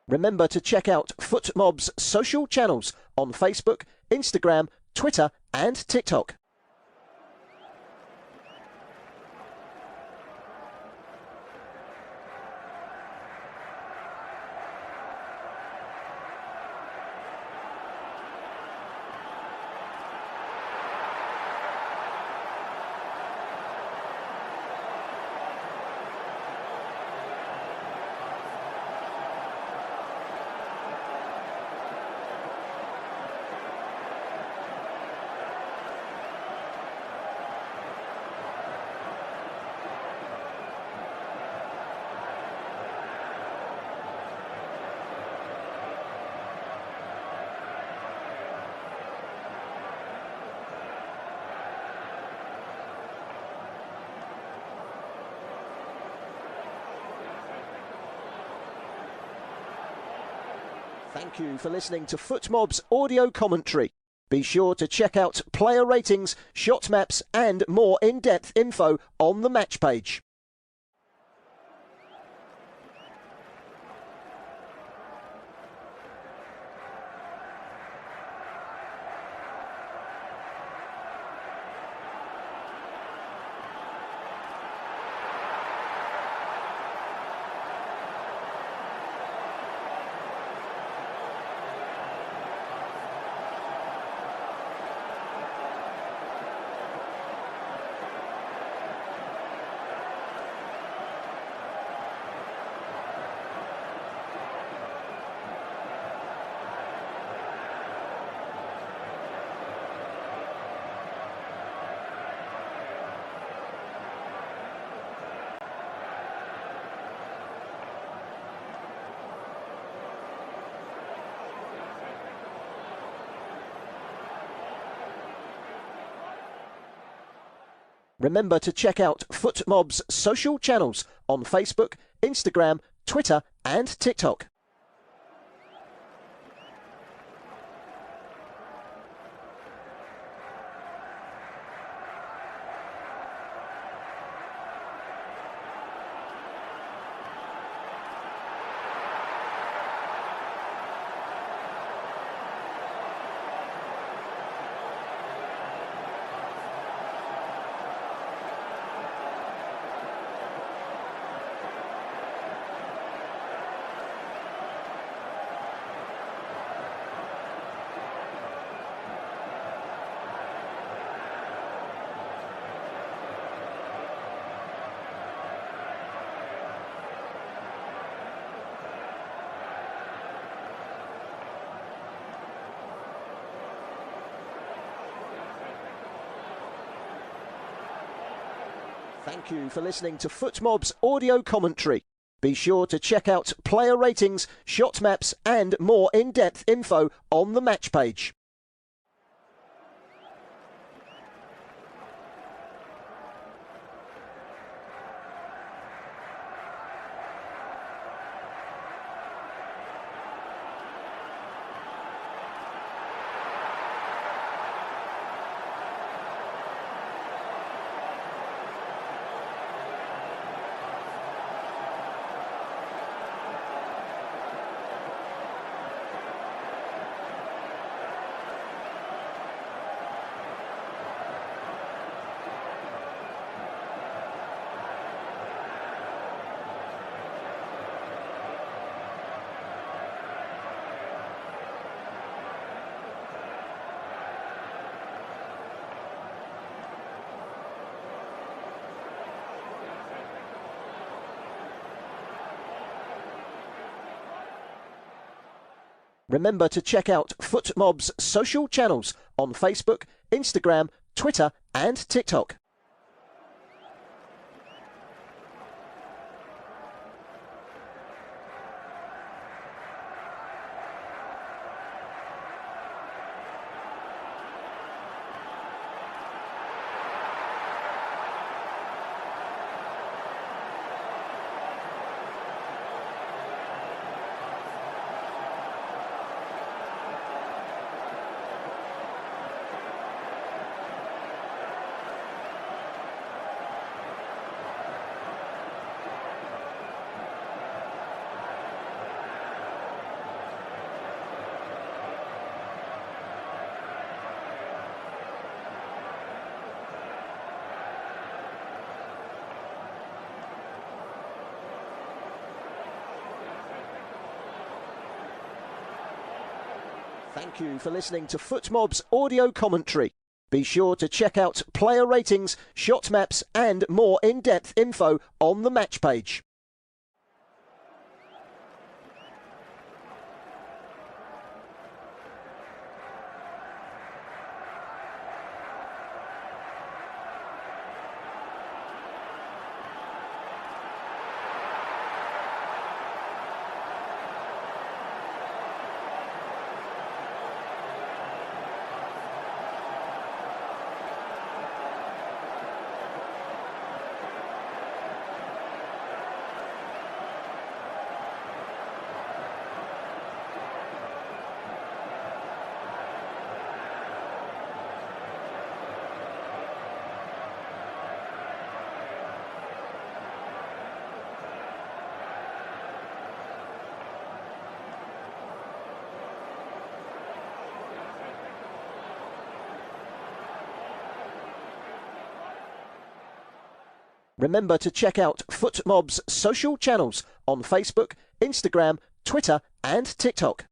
Remember to check out FootMob's social channels on Facebook, Instagram, Twitter and TikTok. Thank you for listening to FootMob's audio commentary. Be sure to check out player ratings, shot maps and more in-depth info on the match page. Remember to check out FootMob's social channels on Facebook, Instagram, Twitter and TikTok. Thank you for listening to FootMob's audio commentary. Be sure to check out player ratings, shot maps and more in-depth info on the match page. Remember to check out FootMob's social channels on Facebook, Instagram, Twitter and TikTok. Thank you for listening to FootMob's audio commentary. Be sure to check out player ratings, shot maps and more in-depth info on the match page. Remember to check out FootMob's social channels on Facebook, Instagram, Twitter and TikTok.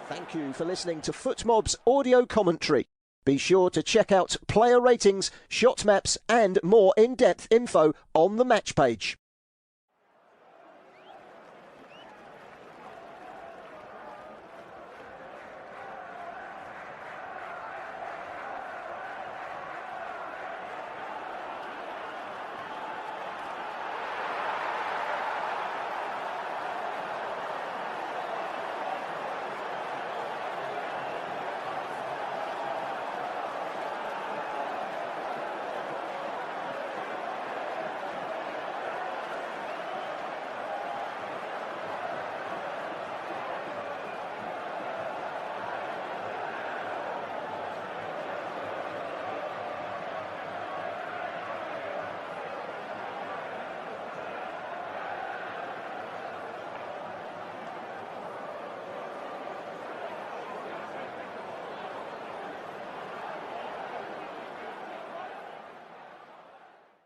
Thank you for listening to FootMob's audio commentary. Be sure to check out player ratings, shot maps and more in-depth info on the match page.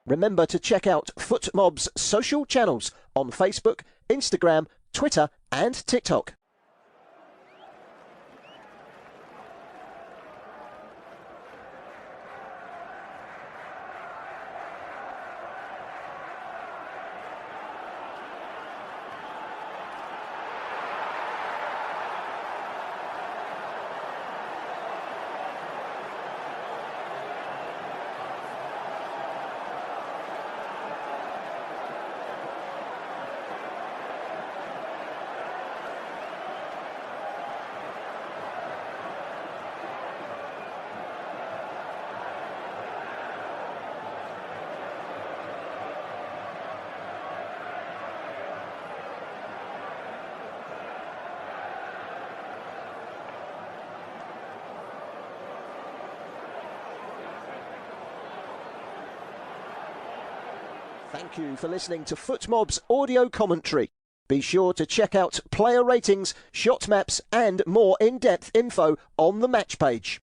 Remember to check out FootMob's social channels on Facebook, Instagram, Twitter and TikTok. Thank you for listening to FootMob's audio commentary. Be sure to check out player ratings, shot maps and more in-depth info on the match page.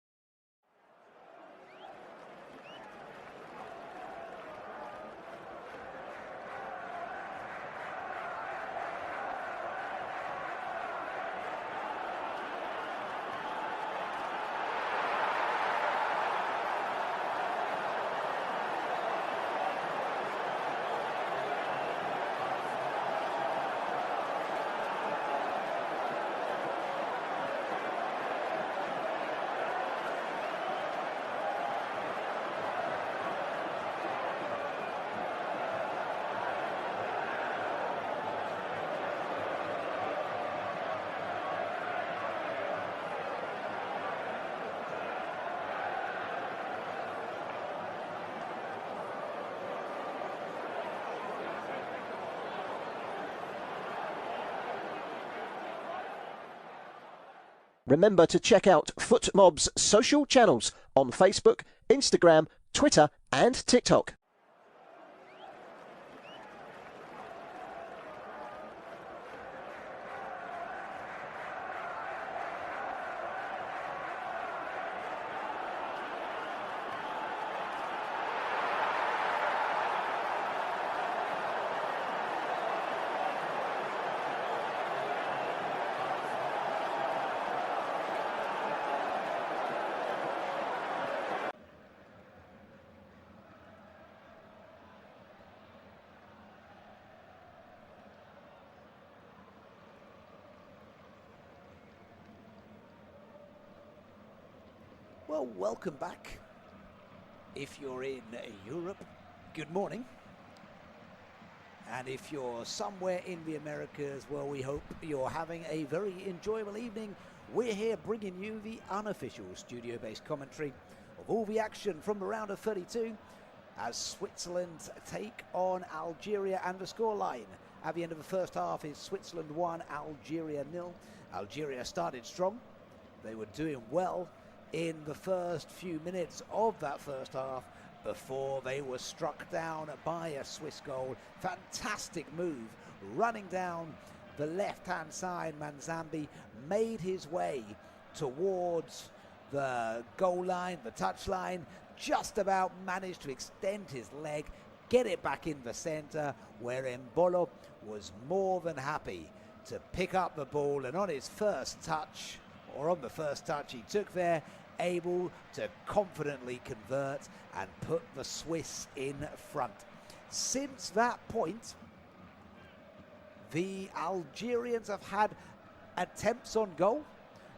Remember to check out FootMob's social channels on Facebook, Instagram, Twitter and TikTok. Well, welcome back. If you're in Europe, good morning. And if you're somewhere in the Americas, well, we hope you're having a very enjoyable evening. We're here bringing you the unofficial studio-based commentary of all the action from the round of 32 as Switzerland take on Algeria, and the scoreline at the end of the first half is Switzerland 1, Algeria 0. Algeria started strong. They were doing well in the first few minutes of that first half before they were struck down by a Swiss goal. Fantastic move, running down the left-hand side. Manzambi made his way towards the goal line, the touch line, just about managed to extend his leg, get it back in the centre, where Embolo was more than happy to pick up the ball, and on his first touch, or on the first touch he took there, able to confidently convert and put the Swiss in front. Since that point, the Algerians have had attempts on goal.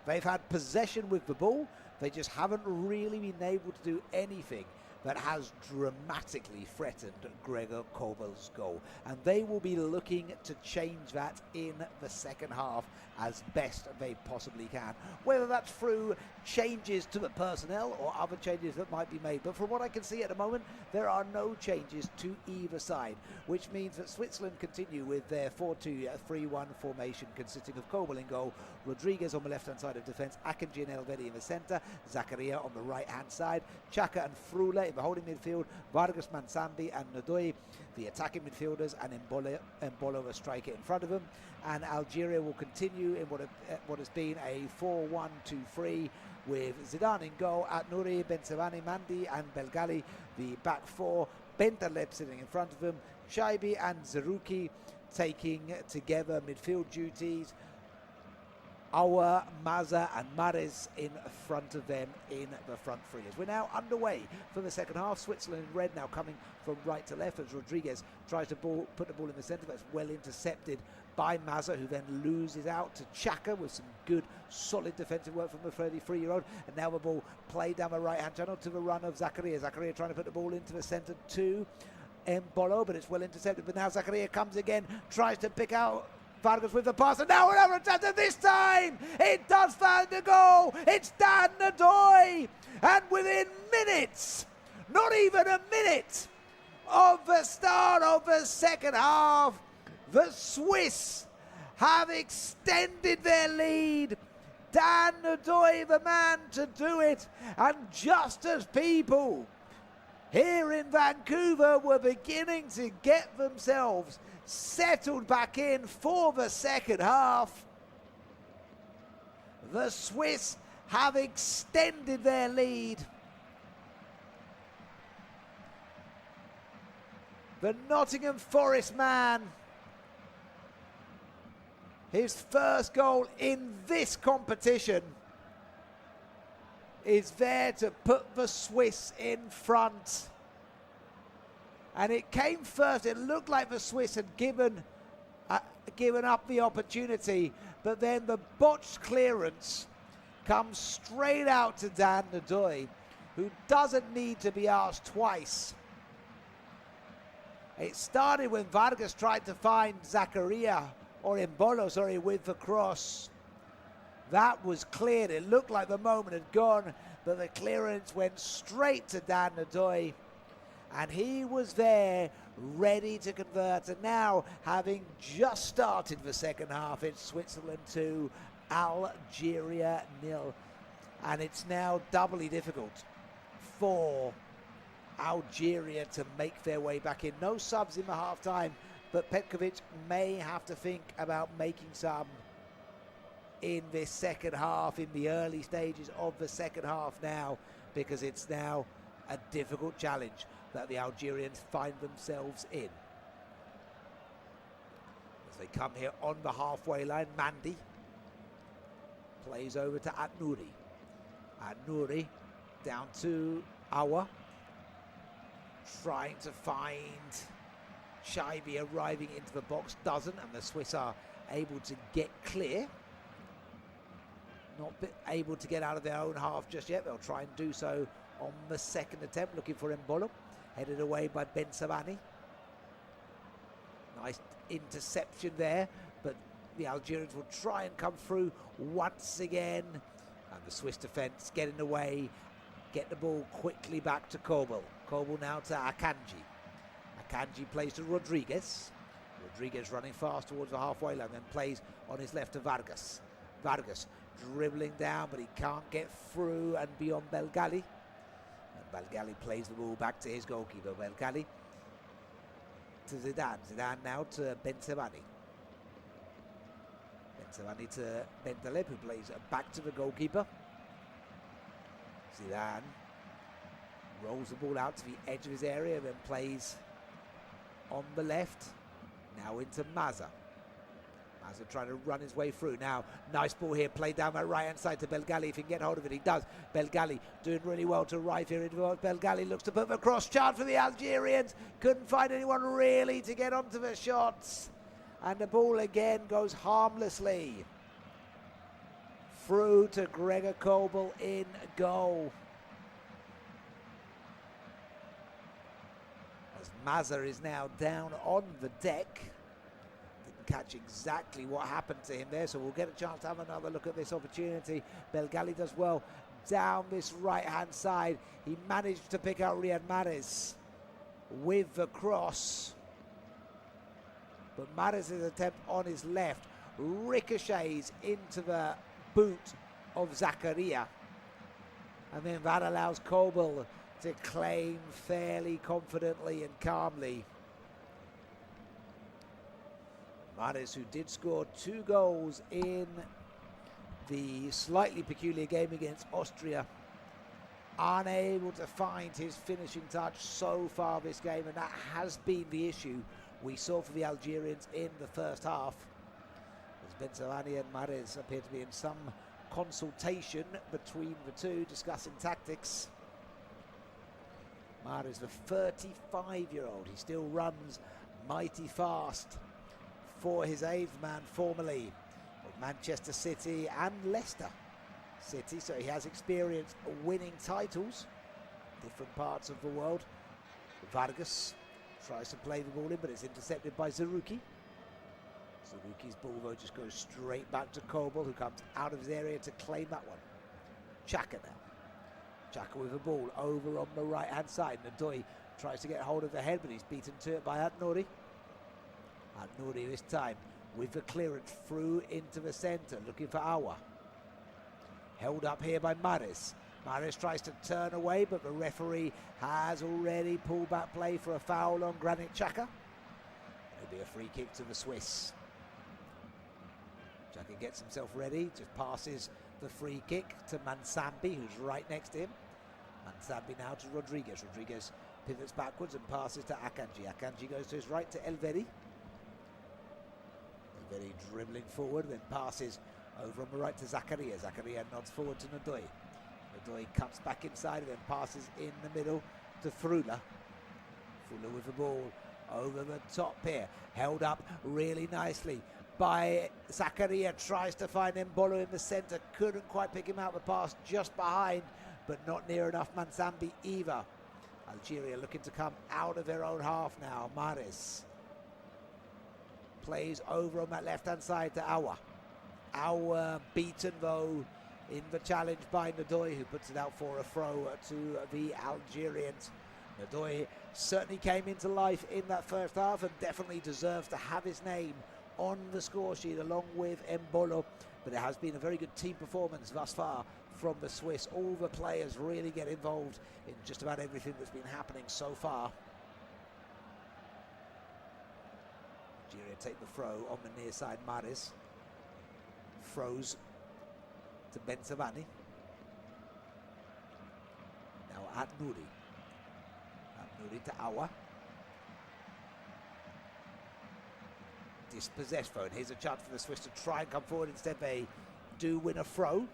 They've had possession with the ball. They just haven't really been able to do anything that has dramatically threatened Gregor Kobel's goal. And they will be looking to change that in the second half as best they possibly can. Whether that's through changes to the personnel or other changes that might be made. But from what I can see at the moment, there are no changes to either side, which means that Switzerland continue with their 4-2-3-1 formation consisting of Kobel in goal, Rodriguez on the left-hand side of defence, Akanji and Elvedi in the centre, Zakaria on the right-hand side, Xhaka and Frula in the holding midfield, Vargas, Mansambi and Ndoye, the attacking midfielders, and Embolo a striker in front of them. And Algeria will continue in what has been a 4-1-2-3 with Zidane in goal, At-Nouri, Bensevani, Mandi and Belgali, the back four, Bentaleb sitting in front of them, Shaibi and Zerouki taking together midfield duties, Aouar, Maza and Mahrez in front of them in the front three. As we're now underway for the second half, Switzerland in red now coming from right to left as Rodriguez tries to put the ball in the centre. That's well intercepted by Maza, who then loses out to Xhaka with some good solid defensive work from the 33-year-old. And now the ball played down the right-hand channel to the run of Zakaria. Zakaria trying to put the ball into the centre to Embolo, but it's well intercepted. But now Zakaria comes again, tries to pick out Vargas with the pass, and now another attempt, and this time it does find the goal. It's Dan Ndoye, and within minutes, not even a minute of the start of the second half, the Swiss have extended their lead. Dan Ndoye, the man to do it, and just as people here in Vancouver were beginning to get themselves settled back in for the second half, the Swiss have extended their lead. The Nottingham Forest man, his first goal in this competition, is there to put the Swiss in front. And it came first. It looked like the Swiss had given up the opportunity, but then the botched clearance comes straight out to Dan Ndoye, who doesn't need to be asked twice. It started when Vargas tried to find Zakaria, or Embolo, sorry, with the cross. That was cleared. It looked like the moment had gone, but the clearance went straight to Dan Ndoye. And he was there, ready to convert. And now, having just started the second half, it's Switzerland 2, Algeria 0. And it's now doubly difficult for Algeria to make their way back in. No subs in the half time, but Petkovic may have to think about making some in this second half, in the early stages of the second half now, because it's now a difficult challenge that the Algerians find themselves in. As they come here on the halfway line, Mandy plays over to Atnouri. Atnouri down to Awa, trying to find Shaibi arriving into the box, doesn't, and the Swiss are able to get clear. Not able to get out of their own half just yet. They'll try and do so on the second attempt, looking for Mbolo. Headed away by Ben Savani. Nice interception there, but the Algerians will try and come through once again. And the Swiss defence getting away, get the ball quickly back to Kobel. Kobel now to Akanji. Akanji plays to Rodriguez. Rodriguez running fast towards the halfway line, then plays on his left to Vargas. Vargas dribbling down, but he can't get through and beyond Belgali. And Belgali plays the ball back to his goalkeeper. Belgali to Zidane. Zidane now to Ben Savani. Ben Savani to Bentaleb, who plays back to the goalkeeper. Zidane rolls the ball out to the edge of his area, then plays on the left. Now into Maza. Maza trying to run his way through. Now, nice ball here, played down that right-hand side to Belgali. If he can get hold of it, he does. Belgali doing really well to arrive here. Belgali looks to put the cross chart for the Algerians. Couldn't find anyone really to get onto the shots. And the ball again goes harmlessly through to Gregor Kobel in goal. As Maza is now down on the deck. Catch exactly what happened to him there, so we'll get a chance to have another look at this opportunity. Belgali does well down this right hand side. He managed to pick out Riyad Mahrez with the cross, but Mahrez's attempt on his left ricochets into the boot of Zakaria, and then that allows Kobel to claim fairly confidently and calmly. Mahrez, who did score 2 goals in the slightly peculiar game against Austria, unable to find his finishing touch so far this game, and that has been the issue we saw for the Algerians in the first half. As Benzavani and Mahrez appear to be in some consultation between the two, discussing tactics. Mahrez, the 35-year-old, he still runs mighty fast for his eighth man formerly of Manchester City and Leicester City, so he has experience winning titles different parts of the world. Vargas tries to play the ball in, but it's intercepted by Zaruki. Zaruki's ball though just goes straight back to Kobel, who comes out of his area to claim that one. Chaka now. Chaka with the ball over on the right hand side. Nadoy tries to get hold of the head, but he's beaten to it by Atnouri. Atnouri this time with the clearance through into the centre, looking for Awa. Held up here by Mahrez. Mahrez tries to turn away, but the referee has already pulled back play for a foul on Granit Xhaka. It'll be a free kick to the Swiss. Xhaka gets himself ready, just passes the free kick to Mansambi, who's right next to him. Mansambi now to Rodriguez. Rodriguez pivots backwards and passes to Akanji. Akanji goes to his right to Elvedi. Elvedi dribbling forward, then passes over on the right to Zakaria. Zakaria nods forward to Nadoy. Nadoy cuts back inside and then passes in the middle to Frula. Frula with the ball over the top here. Held up really nicely by Zakaria. Tries to find Mbolo in the centre. Couldn't quite pick him out. The pass just behind, but not near enough Mansambi either. Algeria looking to come out of their own half now. Mahrez plays over on that left-hand side to Awa. Awa beaten though in the challenge by Nadoy, who puts it out for a throw to the Algerians. Nadoy certainly came into life in that first half and definitely deserves to have his name on the score sheet along with Mbolo, but it has been a very good team performance thus far from the Swiss. All the players really get involved in just about everything that's been happening so far. Algeria take the throw on the near side. Maris throws to Bensavani. Now at Nouri. Nouri to Awa. Dispossessed throw, and here's a chance for the Swiss to try and come forward. Instead they do win a throw.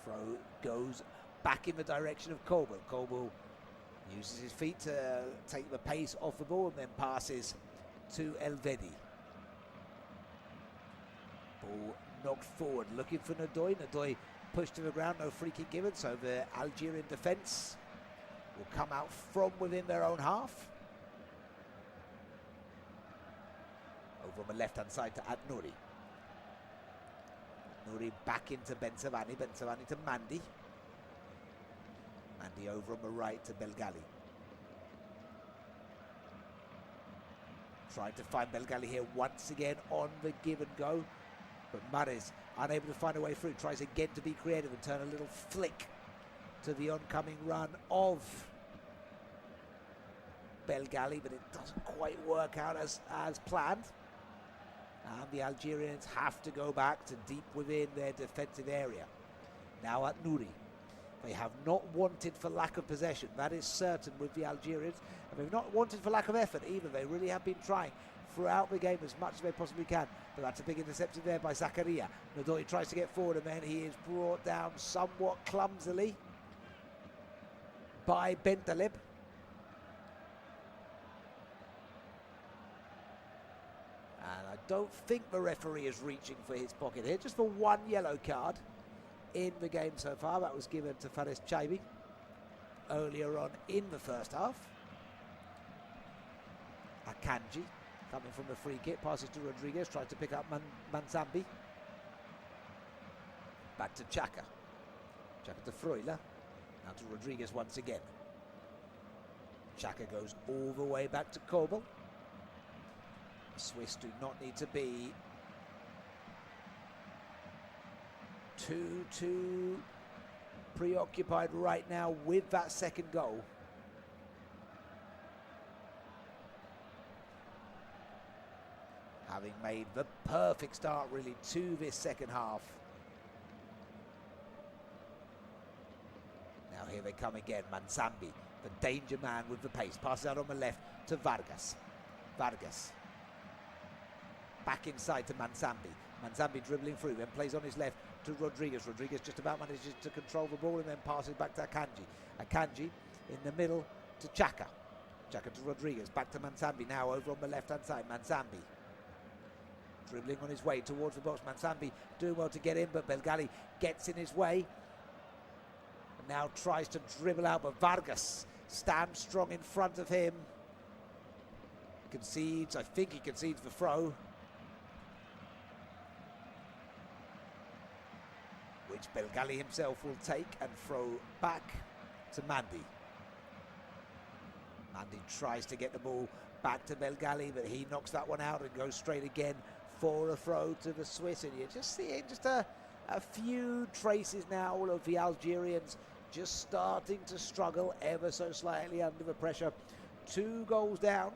Throw goes back in the direction of Kobel. Kobel uses his feet to take the pace off the ball and then passes to Elvedi. Ball knocked forward, looking for Nadoy. Nadoy pushed to the ground, no free kick given, so the Algerian defence will come out from within their own half. Over on the left-hand side to Ad-Nouri. Nouri back into Bensavani. Bensavani to Mandi. Mandi over on the right to Belgali. Trying to find Belgali here once again on the give and go. But Maris unable to find a way through. Tries again to be creative and turn a little flick to the oncoming run of Belgali, but it doesn't quite work out as planned. And the Algerians have to go back to deep within their defensive area. Now at Nouri. They have not wanted for lack of possession, that is certain with the Algerians. And they've not wanted for lack of effort either. They really have been trying throughout the game as much as they possibly can. But that's a big interception there by Zakaria. Nadoy tries to get forward and then he is brought down somewhat clumsily by Bentaleb. And I don't think the referee is reaching for his pocket here, just for one yellow card in the game so far. That was given to Fares Chaibi earlier on in the first half. Akanji coming from the free kick, passes to Rodriguez, tries to pick up Manzambi. Back to Chaka. Chaka to Freuler. Now to Rodriguez once again. Chaka goes all the way back to Kobel. The Swiss do not need to be too preoccupied right now with that second goal. Having made the perfect start really to this second half. Now here they come again, Manzambi, the danger man with the pace. Passes out on the left to Vargas. Vargas. Back inside to Manzambi. Manzambi dribbling through, then plays on his left to Rodriguez. Rodriguez just about manages to control the ball and then passes back to Akanji. Akanji in the middle to Chaka. Chaka to Rodriguez, back to Manzambi now over on the left-hand side. Manzambi dribbling on his way towards the box. Manzambi doing well to get in, but Belgali gets in his way. And now tries to dribble out, but Vargas stands strong in front of him. Concedes, I think he concedes the throw, which Belgali himself will take and throw back to Mandi. Mandi tries to get the ball back to Belgali, but he knocks that one out and goes straight again for a throw to the Swiss. And you're just seeing just a few traces now of the Algerians just starting to struggle ever so slightly under the pressure. 2 goals down,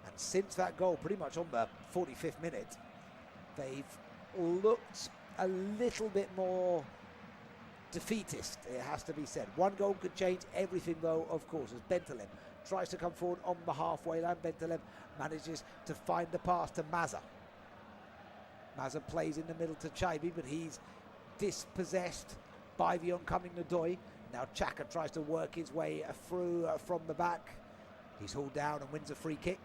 and since that goal, pretty much on the 45th minute, they've looked a little bit more defeatist, it has to be said. 1 goal could change everything though, of course, as Bentaleb tries to come forward on the halfway line. Bentaleb manages to find the pass to Maza. Maza plays in the middle to Chaibi, but he's dispossessed by the oncoming Nadoy. Now Chaka tries to work his way through from the back. He's hauled down and wins a free kick.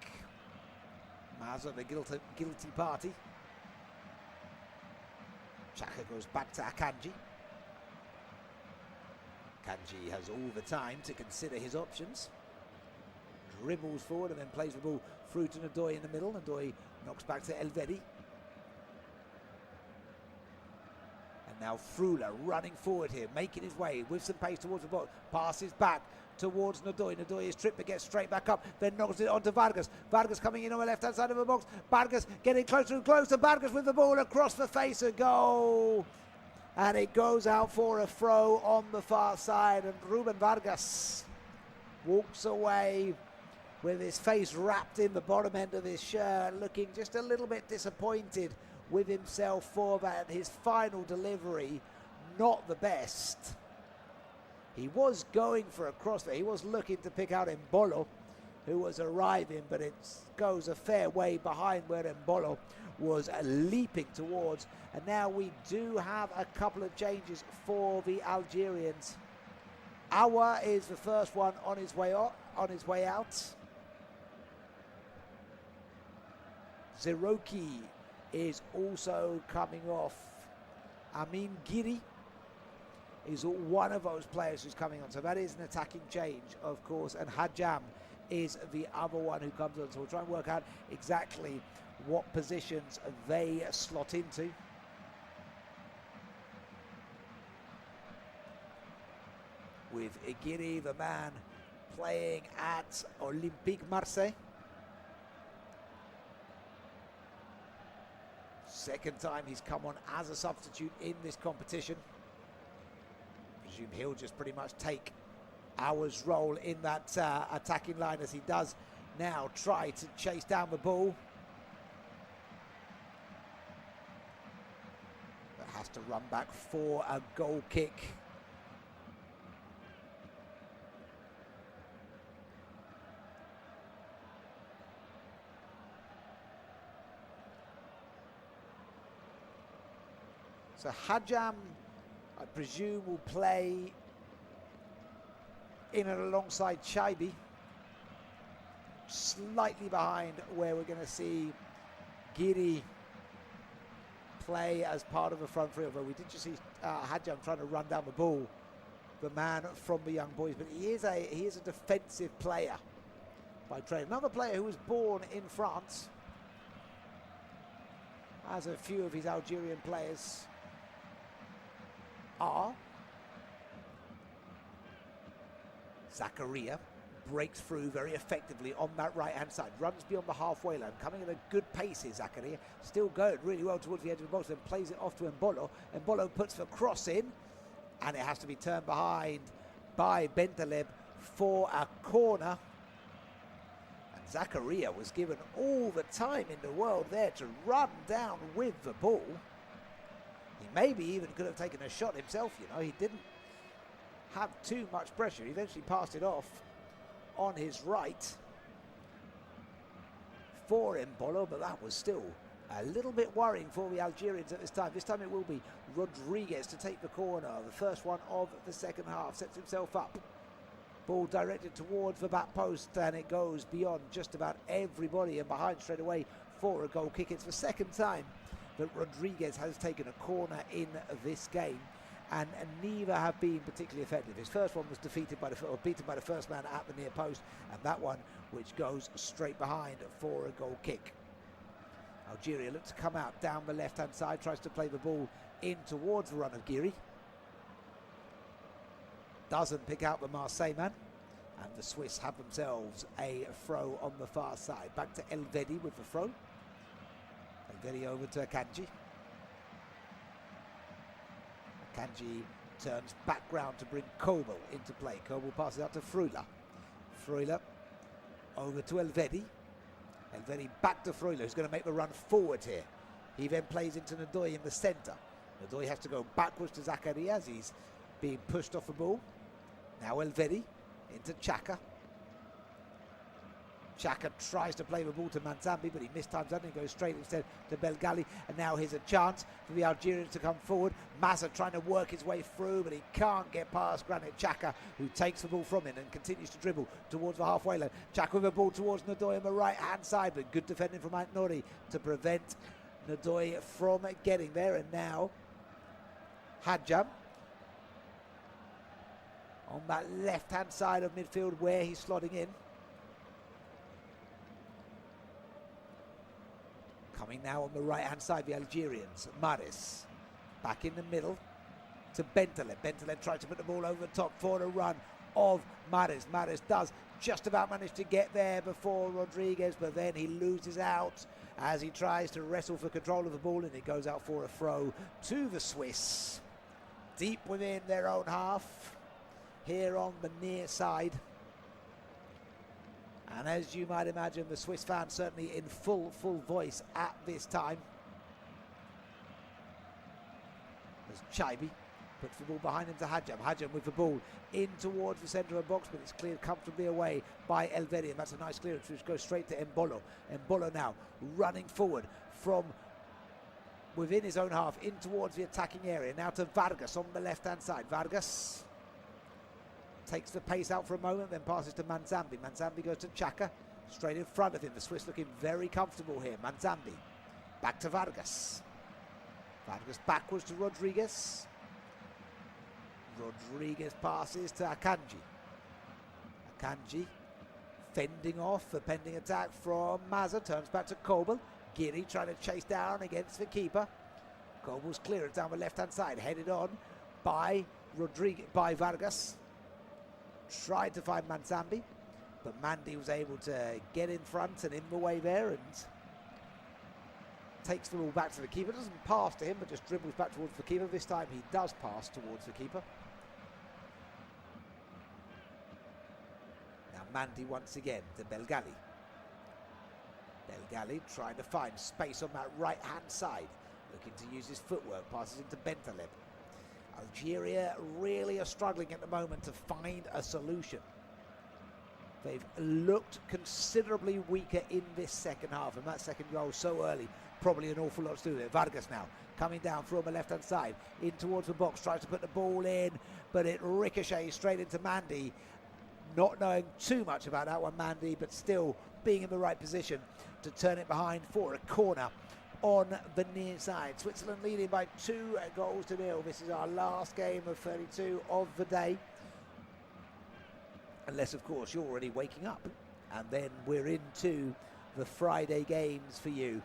Maza, the guilty party. Chaka goes back to Akanji. Akanji has all the time to consider his options. Dribbles forward and then plays the ball through to Nadoy in the middle. Nadoy knocks back to Elvedi. And Now Frula running forward here, making his way with some pace towards the box. Passes back towards Ndoye. Ndoye is tripped but gets straight back up, then knocks it onto Vargas. Vargas coming in on the left-hand side of the box. Vargas getting closer and closer. Vargas with the ball across the face, a goal. And it goes out for a throw on the far side. And Ruben Vargas walks away with his face wrapped in the bottom end of his shirt, looking just a little bit disappointed with himself for that. His final delivery, not the best. He was going for a crossfield. He was looking to pick out Mbolo, who was arriving, but it goes a fair way behind where Mbolo was leaping towards. And now we do have a couple of changes for the Algerians. Awa is the first one on his way out. Zeroki is also coming off. Amin Giri is one of those players who's coming on. So that is an attacking change, of course. And Hajam is the other one who comes on. So we'll try and work out exactly what positions they slot into. With Giri, the man playing at Olympique Marseille. Second time he's come on as a substitute in this competition. Presume he'll just pretty much take Awa's role in that attacking line, as he does now try to chase down the ball. But has to run back for a goal kick. So Hajam, I presume, will play in and alongside Chaibi, slightly behind where we're going to see Giri play as part of the front three. Although we did just see Hajam trying to run down the ball, the man from the young boys, but he is a defensive player by trade. Another player who was born in France, as a few of his Algerian players are. Zakaria breaks through very effectively on that right-hand side, runs beyond the halfway line, coming at a good pace here, Zakaria. Still going really well towards the edge of the box, then plays it off to Mbolo. Mbolo puts the cross in, and it has to be turned behind by Bentaleb for a corner. And Zakaria was given all the time in the world there to run down with the ball. He maybe even could have taken a shot himself, you know. He didn't have too much pressure. He eventually passed it off on his right for Mbolo, but that was still a little bit worrying for the Algerians at this time. This time it will be Rodriguez to take the corner, the first one of the second half. Sets himself up. Ball directed towards the back post, and it goes beyond just about everybody and behind straight away for a goal kick. It's the second time that Rodriguez has taken a corner in this game, and neither have been particularly effective. His first one was beaten by the first man at the near post, and that one which goes straight behind for a goal kick. Algeria looks to come out down the left-hand side, tries to play the ball in towards the run of Giri. Doesn't pick out the Marseille man, and the Swiss have themselves a throw on the far side. Back to Elvedi with the throw. Elvedi over to Akanji. Akanji turns back round to bring Kobel into play. Kobel passes out to Frula. Frula over to Elvedi. Elvedi back to Frula, who's going to make the run forward here. He then plays into Ndoye in the centre. Ndoye has to go backwards to Zakaria as he's being pushed off the ball. Now Elvedi into Chaka. Chaka tries to play the ball to Manzambi, but he mistimes that and goes straight instead to Belgali. And now here's a chance for the Algerians to come forward. Massa trying to work his way through, but he can't get past Granit Xhaka, who takes the ball from him and continues to dribble towards the halfway line. Xhaka with the ball towards Ndoye on the right-hand side, but good defending from Ant Nouri to prevent Ndoye from getting there. And now Hajam on that left-hand side of midfield where he's slotting in. Coming now on the right-hand side, the Algerians. Maris back in the middle. to Bentaleb. Bentaleb tries to put the ball over the top for the run of Mahrez. Mahrez does just about manage to get there before Rodriguez, but then he loses out as he tries to wrestle for control of the ball, and it goes out for a throw to the Swiss, deep within their own half, here on the near side. And as you might imagine, the Swiss fans certainly in full voice at this time. As Chaibi puts the ball behind him to Hadjam. Hadjam with the ball in towards the centre of the box, but it's cleared comfortably away by Algeria. That's a nice clearance which goes straight to Embolo. Embolo now running forward from within his own half in towards the attacking area. Now to Vargas on the left-hand side. Vargas takes the pace out for a moment, then passes to Manzambi. Manzambi goes to Xhaka, straight in front of him. The Swiss looking very comfortable here. Manzambi back to Vargas. Vargas backwards to Rodriguez. Rodriguez passes to Akanji. Akanji fending off the pending attack from Mazza. Turns back to Kobel. Giri trying to chase down against the keeper. Kobel's clearance down the left-hand side, headed on by Vargas. Tried to find Manzambi, but Mandy was able to get in front and in the way there and takes the ball back to the keeper. Doesn't pass to him, but just dribbles back towards the keeper. This time he does pass towards the keeper. Now Mandy once again to Belgali. Belgali trying to find space on that right-hand side, looking to use his footwork, passes into Bentaleb. Algeria really are struggling at the moment to find a solution. They've looked considerably weaker in this second half, and that second goal so early, probably an awful lot to do with it. Vargas now coming down from the left-hand side, in towards the box, tries to put the ball in, but it ricochets straight into Mandy. Not knowing too much about that one, Mandy, but still being in the right position to turn it behind for a corner on the near side. Switzerland leading by 2-0. This is our last game of 32 of the day. Unless, of course, you're already waking up. And then we're into the Friday games for you.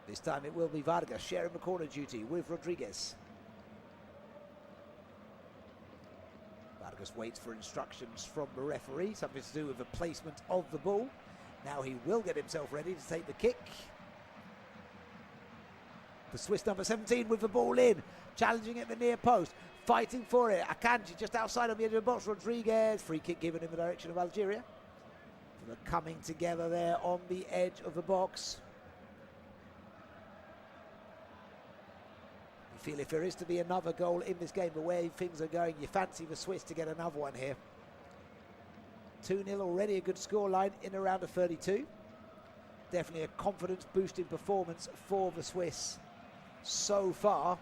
This time it will be Vargas sharing the corner duty with Rodriguez. Vargas waits for instructions from the referee, something to do with the placement of the ball. Now he will get himself ready to take the kick. The Swiss number 17 with the ball in, challenging at the near post, fighting for it. Akanji just outside on the edge of the box. Rodriguez, free kick given in the direction of Algeria. They're coming together there on the edge of the box. You feel if there is to be another goal in this game, the way things are going, you fancy the Swiss to get another one here. 2-0 already, a good scoreline in around a 32. Definitely a confidence boosting performance for the Swiss so far.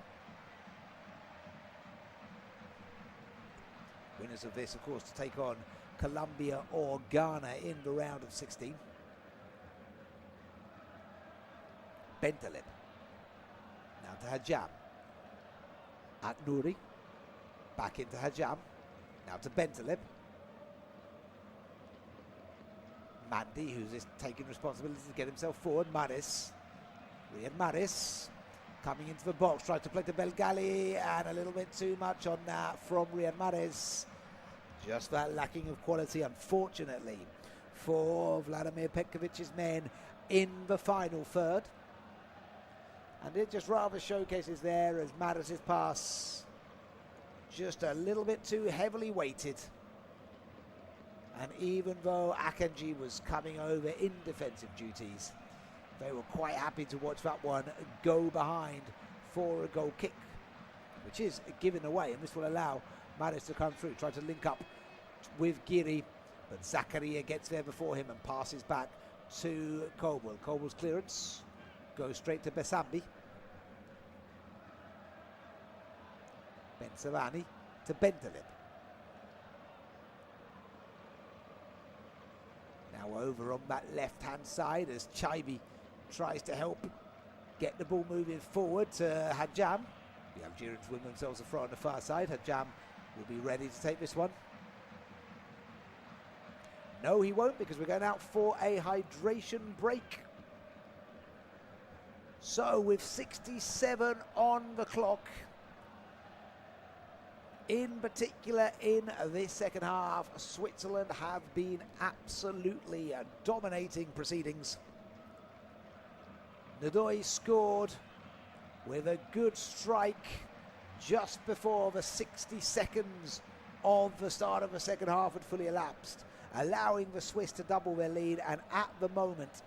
Winners of this, of course, to take on Colombia or Ghana in the round of 16. Bentaleb. Now to Hadjam. At Nouri. Back into Hadjam. Now to Bentaleb. Mandy, who's just taking responsibility to get himself forward. Mahrez. Riyad Mahrez. Coming into the box. Tries to play to Belgali. And a little bit too much on that from Riyad Mahrez. Just that lacking of quality, unfortunately, for Vladimir Petkovic's men in the final third. And it just rather showcases there as Mahrez's pass just a little bit too heavily weighted. And even though Akanji was coming over in defensive duties, they were quite happy to watch that one go behind for a goal kick, which is given away, and this will allow Mahrez to come through, try to link up with Giri, but Zakaria gets there before him and passes back to Kobel. Kobel's clearance goes straight to Besambi. Bensavani to Bentaleb. Now over on that left-hand side as Chaibi tries to help get the ball moving forward to Hadjam. The Algerians win themselves a throw on the far side. Hadjam will be ready to take this one. No, he won't, because we're going out for a hydration break. So with 67 on the clock, In particular, in this second half, Switzerland have been absolutely dominating proceedings. Nadoy scored with a good strike just before the 60 seconds of the start of the second half had fully elapsed, allowing the Swiss to double their lead, and at the moment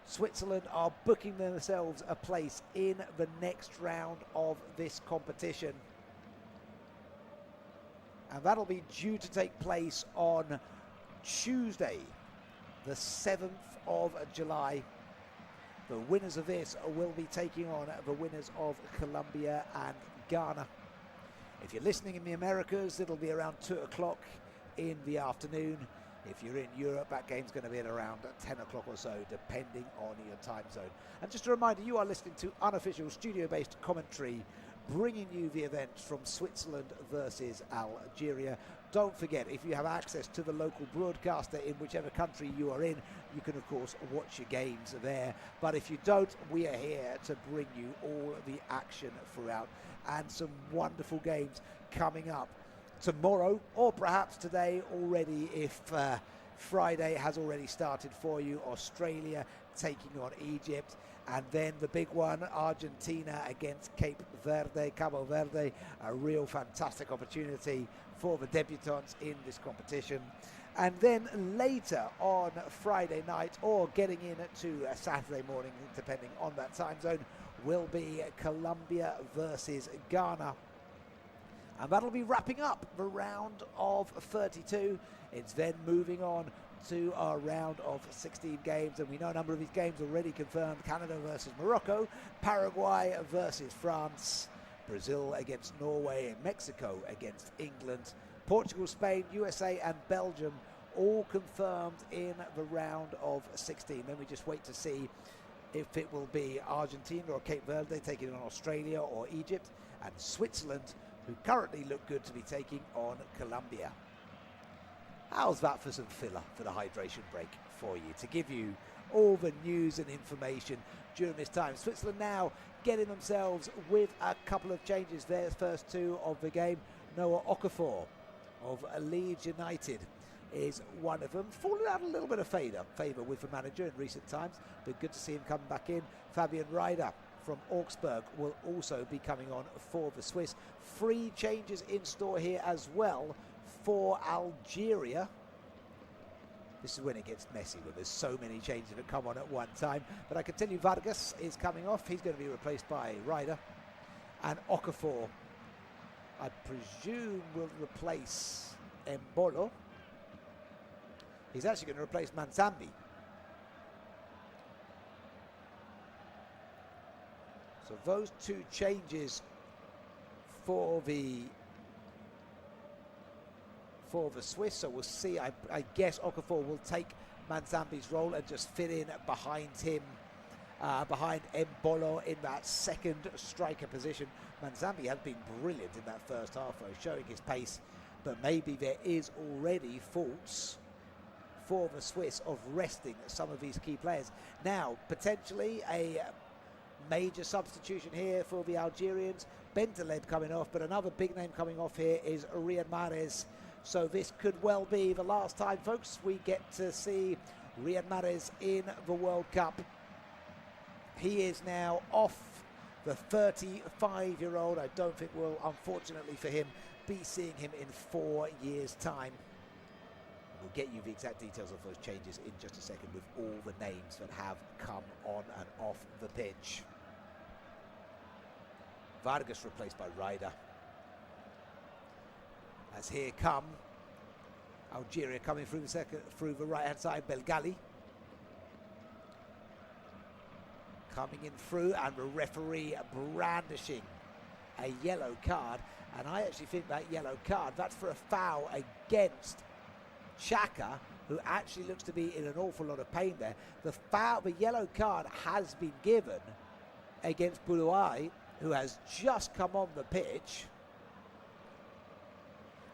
Switzerland are booking themselves a place in the next round of this competition. And that'll be due to take place on Tuesday, the 7th of July. The winners of this will be taking on the winners of Colombia and Ghana. If you're listening in the Americas, it'll be around 2 o'clock in the afternoon. If you're in Europe, that game's going to be at around 10 o'clock or so, depending on your time zone. And just a reminder, you are listening to unofficial studio-based commentary, bringing you the events from Switzerland versus Algeria. Don't forget, if you have access to the local broadcaster in whichever country you are in, you can of course watch your games there. But if you don't, we are here to bring you all the action throughout, and some wonderful games coming up tomorrow, or perhaps today already if Friday has already started for you. Australia taking on Egypt, and then the big one, Argentina against Cabo Verde, a real fantastic opportunity for the debutants in this competition. And then later on Friday night, or getting into a Saturday morning, depending on that time zone, will be Colombia versus Ghana. And that'll be wrapping up the round of 32. It's then moving on to our round of 16 games, and we know a number of these games already confirmed. Canada versus Morocco, Paraguay versus France, Brazil against Norway, Mexico against England, Portugal, Spain, USA and Belgium all confirmed in the round of 16. Then we just wait to see if it will be Argentina or Cape Verde taking on Australia or Egypt, and Switzerland, who currently look good, to be taking on Colombia. How's that for some filler for the hydration break for you, to give you all the news and information during this time? Switzerland now getting themselves with a couple of changes. Their first two of the game. Noah Okafor of Leeds United is one of them. Fallen out a little bit of favour with the manager in recent times, but good to see him coming back in. Fabian Rieder from Augsburg will also be coming on for the Swiss. 3 changes in store here as well for Algeria. This is when it gets messy, when there's so many changes that come on at one time. But I can tell you Vargas is coming off. He's going to be replaced by Rieder. And Okafor, I presume, will replace Mbolo. He's actually going to replace Manzambi. So those 2 changes for the Swiss. So we'll see. I guess Okafor will take Manzambi's role and just fit in behind him, behind Mbolo in that second striker position. Manzambi has been brilliant in that first half, though, showing his pace, but maybe there is already thoughts for the Swiss of resting some of these key players. Now, potentially a major substitution here for the Algerians. Bentaleb coming off, but another big name coming off here is Riyad Mahrez. So this could well be the last time, folks, we get to see Riyad Mahrez in the World Cup. He is now off. The 35-year-old, I don't think we'll, unfortunately for him, be seeing him in 4 years' time. We'll get you the exact details of those changes in just a second, with all the names that have come on and off the pitch. Vargas replaced by Rieder. As here come Algeria coming through the right-hand side, Belgali coming in through, and the referee brandishing a yellow card. And I actually think that yellow card, that's for a foul against Xhaka, who actually looks to be in an awful lot of pain there. The yellow card has been given against Boulouai, who has just come on the pitch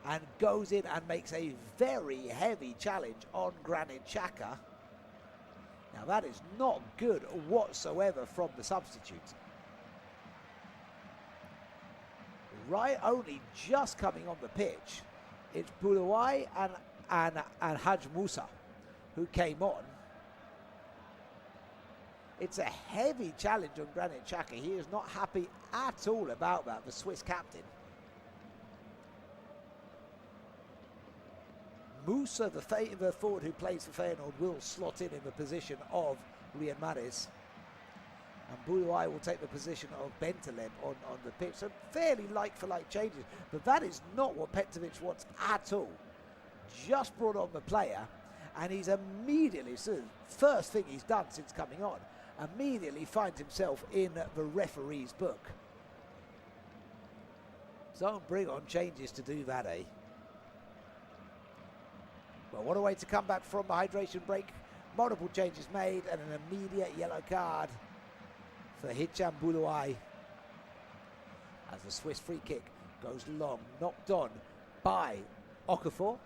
and goes in and makes a very heavy challenge on Granit Xhaka. Now that is not good whatsoever from the substitute. right, only just coming on the pitch. It's Boudouai and Haj Musa who came on. It's a heavy challenge on Granit Xhaka. He is not happy at all about that, the Swiss captain. Musa, the forward who plays for Feyenoord, will slot in the position of Riyad Mahrez. And Boudouai will take the position of Bentaleb on the pitch. So fairly like-for-like changes. But that is not what Petrovic wants at all. Just brought on the player, and he's immediately, so first thing he's done since coming on, immediately finds himself in the referee's book. So don't bring on changes to do that, eh? Well, what a way to come back from the hydration break. Multiple changes made and an immediate yellow card for Hicham Boudouai as the Swiss free kick goes long, knocked on by Okafor.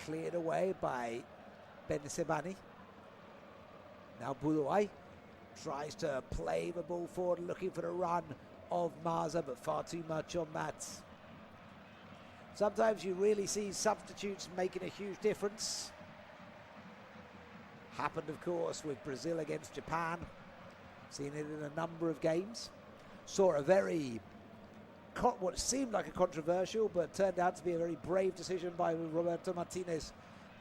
Cleared away by Ben Sebani. Now Boudouai tries to play the ball forward, looking for the run of Maza, but far too much on that. Sometimes you really see substitutes making a huge difference. Happened, of course, with Brazil against Japan. Seen it in a number of games. Saw a very, what seemed like a controversial, but turned out to be a very brave decision by Roberto Martinez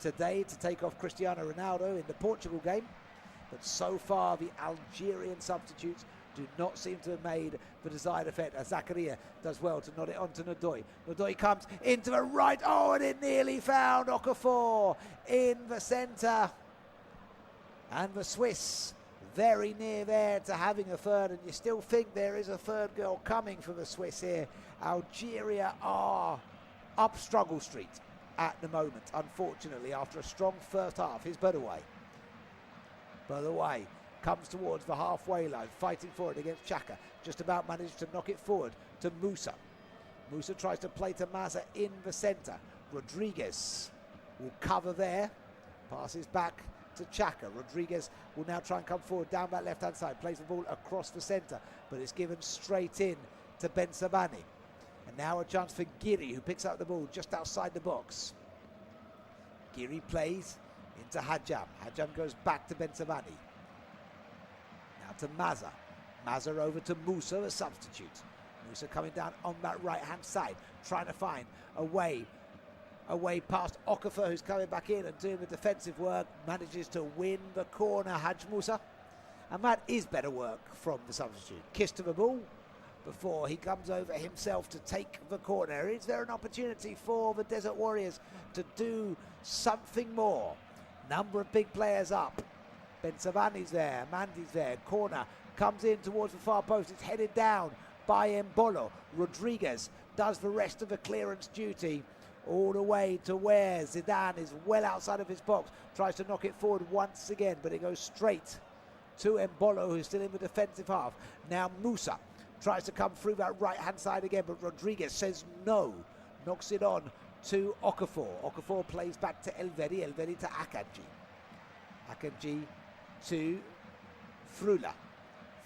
today to take off Cristiano Ronaldo in the Portugal game. But so far, the Algerian substitutes do not seem to have made the desired effect. As Zakaria does well to nod it on to Ndoye. Ndoye comes into the right. Oh, and it nearly found Okafor in the centre. And the Swiss very near there to having a third, and you still think there is a third goal coming for the Swiss here. Algeria are up struggle street at the moment, unfortunately, after a strong first half. Here's Boudouai. Boudouai comes towards the halfway line, fighting for it against Xhaka. Just about managed to knock it forward to Musa. Musa tries to play to Maza in the centre. Rodriguez will cover there. Passes back to Xhaka. Rodriguez will now try and come forward down that left-hand side. Plays the ball across the centre, but it's given straight in to Ben Sabani. And now a chance for Giri, who picks up the ball just outside the box. Giri plays into Hajam. Hajam goes back to Ben Sabani. To Maza. Maza over to Musa, a substitute. Musa coming down on that right-hand side, trying to find a way past Okafor, who's coming back in and doing the defensive work, manages to win the corner, Haj Musa. And that is better work from the substitute. Kiss to the ball before he comes over himself to take the corner. Is there an opportunity for the Desert Warriors to do something more? Number of big players up. Ben Savani's there, Mandi's there, corner, comes in towards the far post, it's headed down by Mbolo. Rodriguez does the rest of the clearance duty, all the way to where Zidane is well outside of his box, tries to knock it forward once again, but it goes straight to Mbolo, who's still in the defensive half. Now Musa tries to come through that right-hand side again, but Rodriguez says no, knocks it on to Okafor. Okafor plays back to Elvedi, Elvedi to Akanji. Akanji to Frula.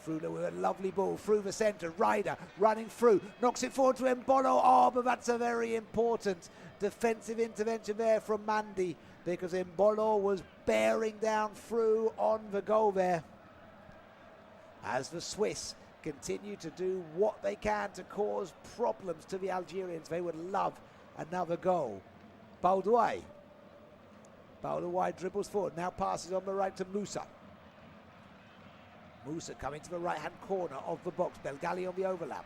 Frula with a lovely ball through the centre. Ryder running through, knocks it forward to Mbolo. Oh, but that's a very important defensive intervention there from Mandi, because Mbolo was bearing down through on the goal there. As the Swiss continue to do what they can to cause problems to the Algerians, they would love another goal. Boudouai dribbles forward, now passes on the right to Musa. Musa coming to the right-hand corner of the box. Belgali on the overlap.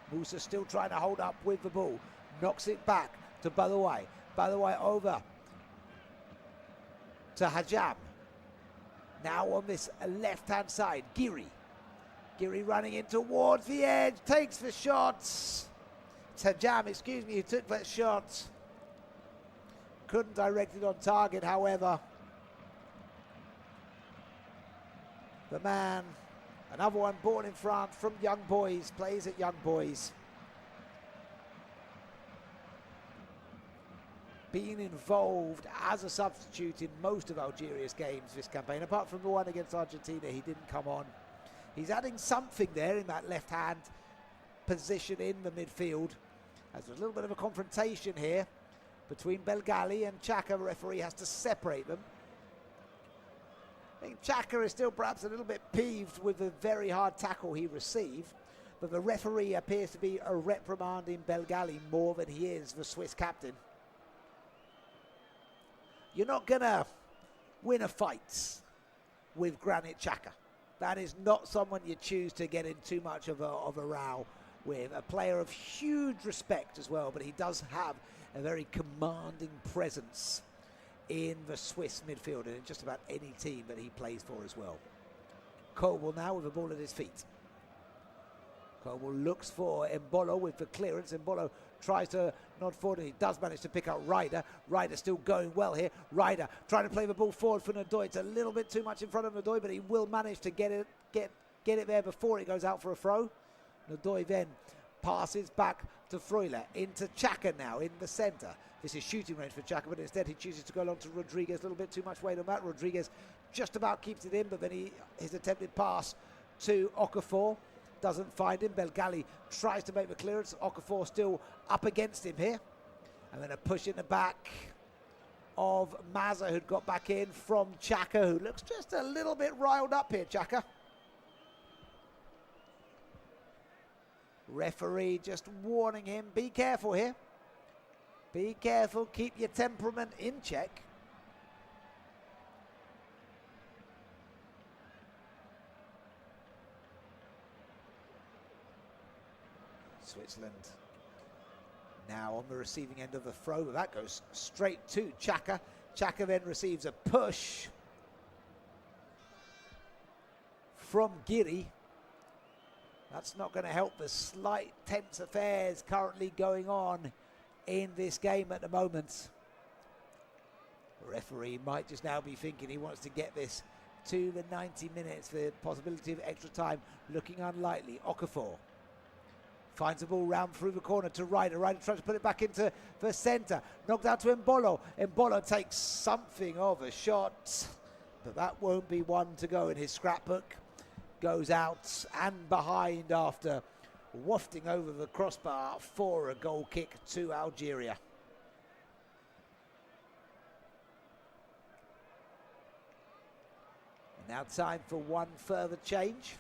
Musa still trying to hold up with the ball. Knocks it back to Boudouai. Boudouai over to Hajam. Now on this left-hand side, Giri. Giri running in towards the edge. Takes the shots. It's Hajam, excuse me, who took that shot. Couldn't direct it on target, however. The man, another one born in France from Young Boys, plays at Young Boys. Being involved as a substitute in most of Algeria's games this campaign, apart from the one against Argentina, he didn't come on. He's adding something there in that left hand position in the midfield. There's a little bit of a confrontation here between Belgali and Xhaka. The referee has to separate them. I think Xhaka is still perhaps a little bit peeved with the very hard tackle he received, but the referee appears to be reprimanding Belgali more than he is the Swiss captain. You're not going to win a fight with Granit Xhaka. That is not someone you choose to get in too much of a row with. A player of huge respect as well, but he does have a very commanding presence in the Swiss midfield and in just about any team that he plays for as well. Kobel now with the ball at his feet. Kobel looks for Embolo with the clearance. Embolo tries to nod forward and he does manage to pick up Ryder. Ryder still going well here. Ryder trying to play the ball forward for Nadoy. It's a little bit too much in front of Nadoy, but he will manage to get it there before it goes out for a throw. Nadoy then passes back to Freuler into Xhaka now in the centre. This is shooting range for Xhaka, but instead he chooses to go along to Rodriguez. A little bit too much weight on that. Rodriguez just about keeps it in, but then his attempted pass to Okafor doesn't find him. Belgali tries to make the clearance. Okafor still up against him here. And then a push in the back of Mazza, who'd got back in from Xhaka, who looks just a little bit riled up here, Xhaka. Referee just warning him, be careful here. Be careful, keep your temperament in check. Switzerland now on the receiving end of the throw, but that goes straight to Xhaka. Xhaka then receives a push from Giri. That's not going to help the slight tense affairs currently going on in this game at the moment. The referee might just now be thinking he wants to get this to the 90 minutes. The possibility of extra time looking unlikely. Okafor finds the ball round through the corner to Ryder. Ryder tries to put it back into the centre. Knocked out to Embolo. Embolo takes something of a shot, but that won't be one to go in his scrapbook. Goes out and behind after wafting over the crossbar for a goal kick to Algeria. Now time for one further change.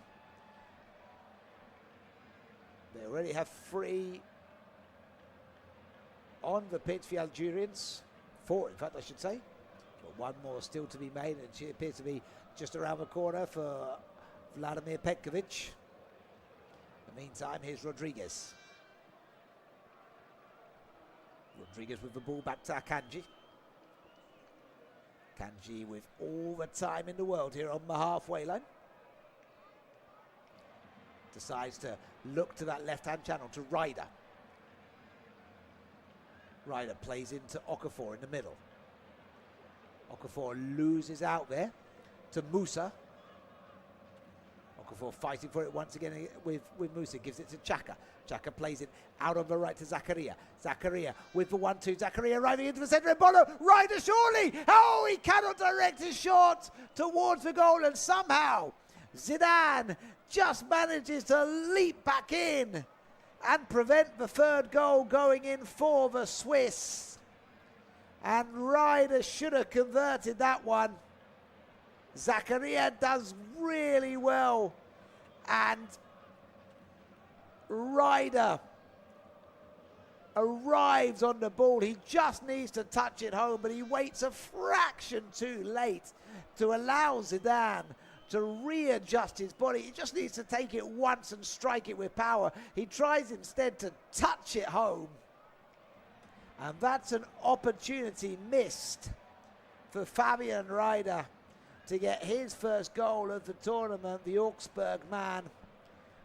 They already have 3 on the pitch for the Algerians. 4, in fact, I should say. But one more still to be made, and she appears to be just around the corner for Vladimir Petkovic. In the meantime, here's Rodriguez. Rodriguez with the ball back to Akanji. Akanji with all the time in the world here on the halfway line. Decides to look to that left-hand channel to Ryder. Ryder plays into Okafor in the middle. Okafor loses out there to Musa. Okafor fighting for it once again with Musa. Gives it to Xhaka. Xhaka plays it out on the right to Zakaria. Zakaria with the 1-2. Zakaria arriving into the centre. Embolo. Ryder surely. Oh, he cannot direct his shot towards the goal, and somehow Zidane just manages to leap back in and prevent the 3rd goal going in for the Swiss. And Ryder should have converted that one. Zakaria does really well, and Ryder arrives on the ball. He just needs to touch it home, but he waits a fraction too late to allow Zidane to readjust his body. He just needs to take it once and strike it with power. He tries instead to touch it home, and that's an opportunity missed for Fabian Ryder to get his first goal of the tournament. The Augsburg man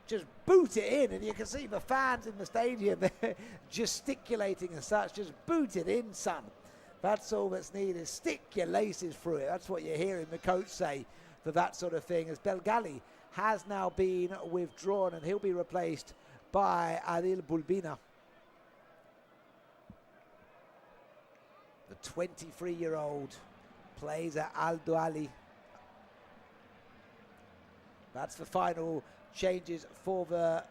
just boot it in, and you can see the fans in the stadium gesticulating and such. Just boot it in, son. That's all that's needed. Stick your laces through it. That's what you're hearing the coach say for that sort of thing, as Belgali has now been withdrawn and he'll be replaced by Adil Bulbina. The 23-year-old plays at Al Douali. That's the final changes for the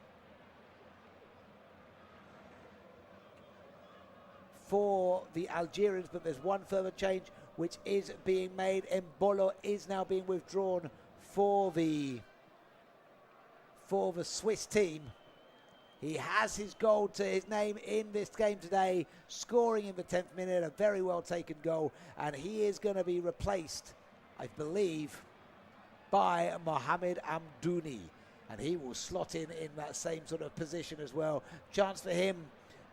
for the Algerians, but there's one further change which is being made. Mbolo is now being withdrawn for the Swiss team. He has his goal to his name in this game today, scoring in the 10th minute, a very well taken goal, and he is going to be replaced, I believe, by Mohamed Amdouni, and he will slot in that same sort of position as well. Chance for him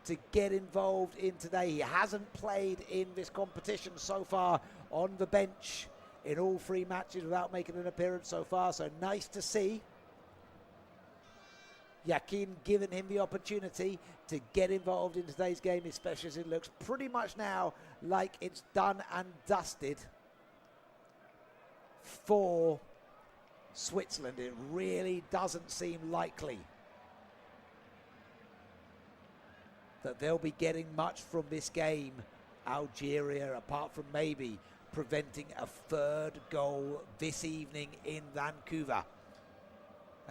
to get involved in today. He hasn't played in this competition so far, on the bench in all 3 matches without making an appearance so far, so nice to see Yakin giving him the opportunity to get involved in today's game, especially as it looks pretty much now like it's done and dusted for Switzerland. It really doesn't seem likely that they'll be getting much from this game, Algeria, apart from maybe preventing a 3rd goal this evening in Vancouver.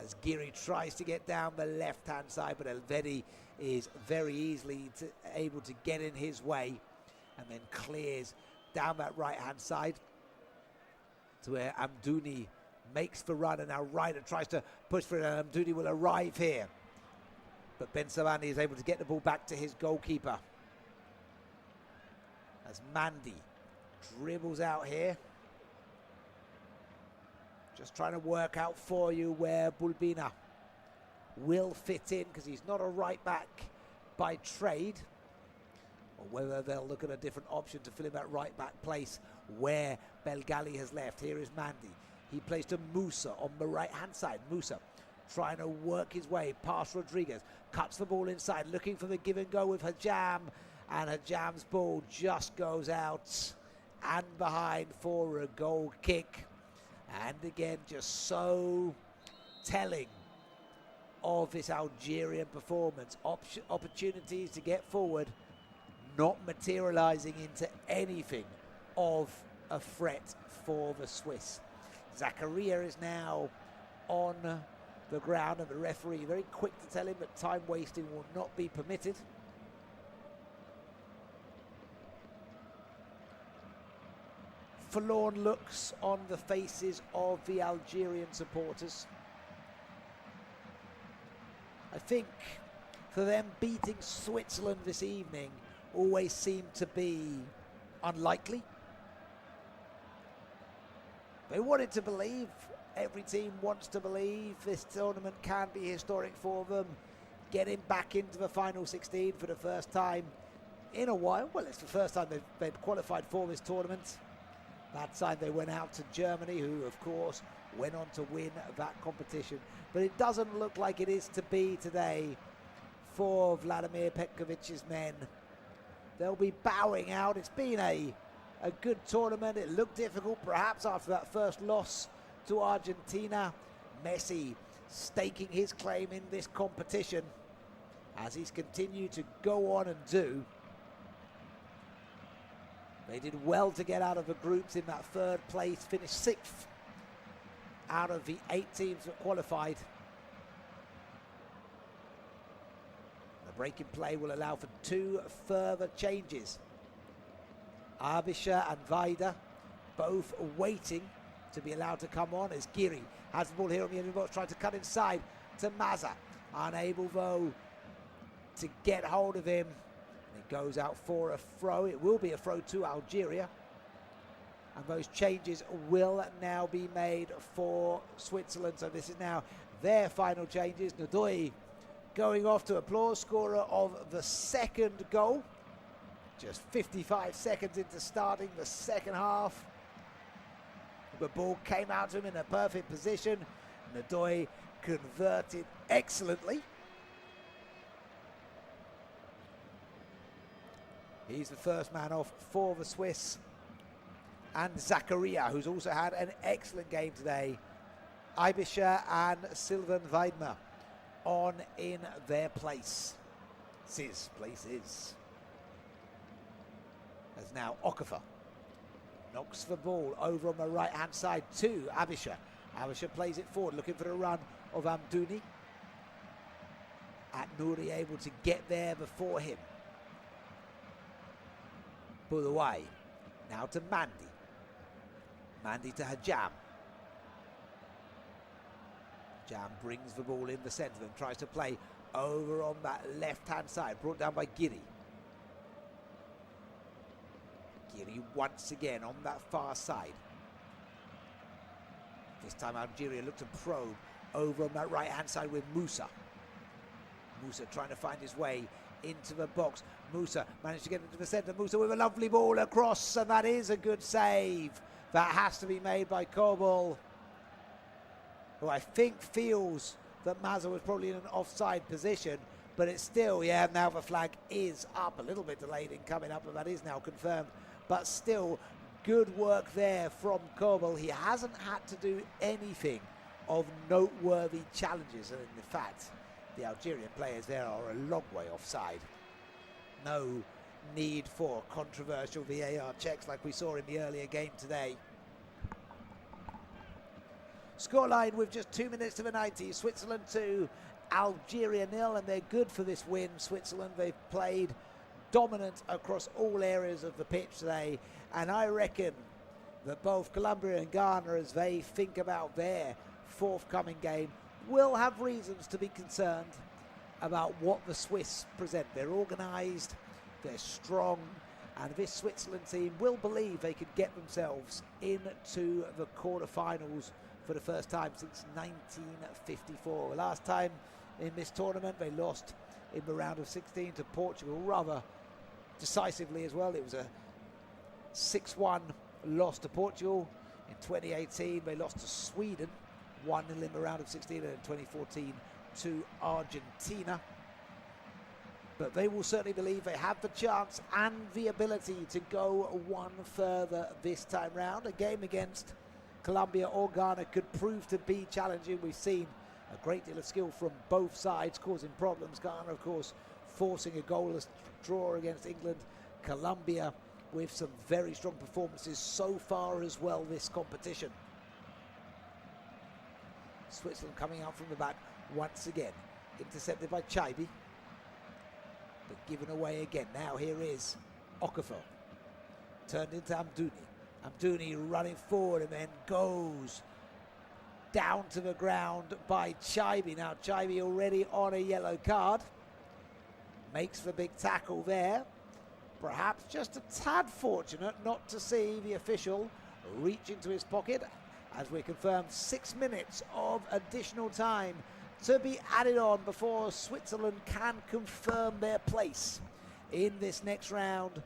As Giri tries to get down the left-hand side, but Elvedi is very easily able to get in his way and then clears down that right-hand side to where Amdouni makes the run, and now Ryder tries to push for it, and Amdouni will arrive here. But Ben Savani is able to get the ball back to his goalkeeper. As Mandy dribbles out here. Just trying to work out for you where Bulbina will fit in, because he's not a right back by trade, or whether they'll look at a different option to fill in that right back place where Belgali has left. Here is Mandy. He plays to Musa on the right hand side. Musa trying to work his way past Rodriguez, cuts the ball inside, looking for the give and go with Hajam, and Hajam's ball just goes out and behind for a goal kick. And again, just so telling of this Algerian performance. Opportunities to get forward, not materializing into anything of a threat for the Swiss. Zakaria is now on the ground, and the referee very quick to tell him that time wasting will not be permitted. Forlorn looks on the faces of the Algerian supporters. I think for them, beating Switzerland this evening always seemed to be unlikely. They wanted to believe, every team wants to believe this tournament can be historic for them, getting back into the final 16 for the first time in a while. Well, it's the first time they've qualified for this tournament. That time they went out to Germany, who of course went on to win that competition. But it doesn't look like it is to be today for Vladimir Petkovic's men. They'll be bowing out. It's been a good tournament. It looked difficult perhaps after that first loss to Argentina. Messi staking his claim in this competition as he's continued to go on and do. They did well to get out of the groups in that 3rd place, finished 6th out of the 8 teams that qualified. The break in play will allow for 2 further changes. Abisha and Vaida both waiting to be allowed to come on, as Giri has the ball here on the end of the box, trying to cut inside to Maza. Unable though to get hold of him. It goes out for a throw. It will be a throw to Algeria. And those changes will now be made for Switzerland. So this is now their final changes. Ndoye going off to applause, scorer of the 2nd goal. Just 55 seconds into starting the 2nd half. The ball came out to him in a perfect position. Ndoye converted excellently. He's the first man off for the Swiss. And Zakaria, who's also had an excellent game today. Ibisha and Sylvain Weidmer on in their place. His place is. As now Okafor knocks the ball over on the right-hand side to Abisha. Abisha plays it forward, looking for the run of Amdouni. At Nouri able to get there before him. Pulled away. Now to Mandy. Mandy to Hajam. Jam brings the ball in the centre and tries to play over on that left-hand side. Brought down by Giri. Giri once again on that far side. This time Algeria look to probe over on that right-hand side with Musa. Musa trying to find his way into the box. Musa managed to get into the centre. Musa with a lovely ball across, and that is a good save. That has to be made by Kobol, who I think feels that Mazza was probably in an offside position, but it's still, yeah, now the flag is up. A little bit delayed in coming up, but that is now confirmed. But still, good work there from Kobol. He hasn't had to do anything of noteworthy challenges, and in fact, the Algerian players there are a long way offside. No need for controversial VAR checks like we saw in the earlier game today. Scoreline with just 2 minutes to the 90. Switzerland 2, Algeria 0, and they're good for this win. Switzerland, they've played dominant across all areas of the pitch today, and I reckon that both Colombia and Ghana, as they think about their forthcoming game, will have reasons to be concerned about what the Swiss present. They're organised, they're strong, and this Switzerland team will believe they could get themselves into the quarterfinals for the first time since 1954. The last time in this tournament they lost in the round of 16 to Portugal, rather decisively as well. It was a 6-1 loss to Portugal. In 2018 they lost to Sweden 1-0 in the round of 16, and in 2014 to Argentina. But they will certainly believe they have the chance and the ability to go one further this time round. A game against Colombia or Ghana could prove to be challenging. We've seen a great deal of skill from both sides causing problems. Ghana, of course, forcing a goalless draw against England. Colombia with some very strong performances so far as well this competition. Switzerland coming out from the back once again. Intercepted by Chaibi, but given away again. Now here is Okafor. Turned into Amdouni. Amdouni running forward and then goes down to the ground by Chaibi. Now Chaibi already on a yellow card. Makes the big tackle there. Perhaps just a tad fortunate not to see the official reach into his pocket, as we confirmed 6 minutes of additional time to be added on before Switzerland can confirm their place in this next round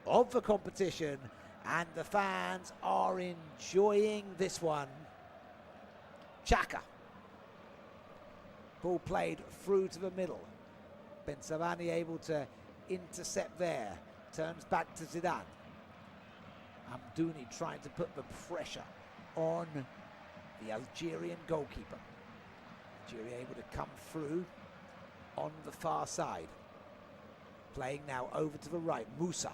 of the competition, and the fans are enjoying this one. Xhaka. Ball played through to the middle. Bensavani able to intercept there. Turns back to Zidane. Amdouni trying to put the pressure on the Algerian goalkeeper. Algeria able to come through on the far side. Playing now over to the right. Musa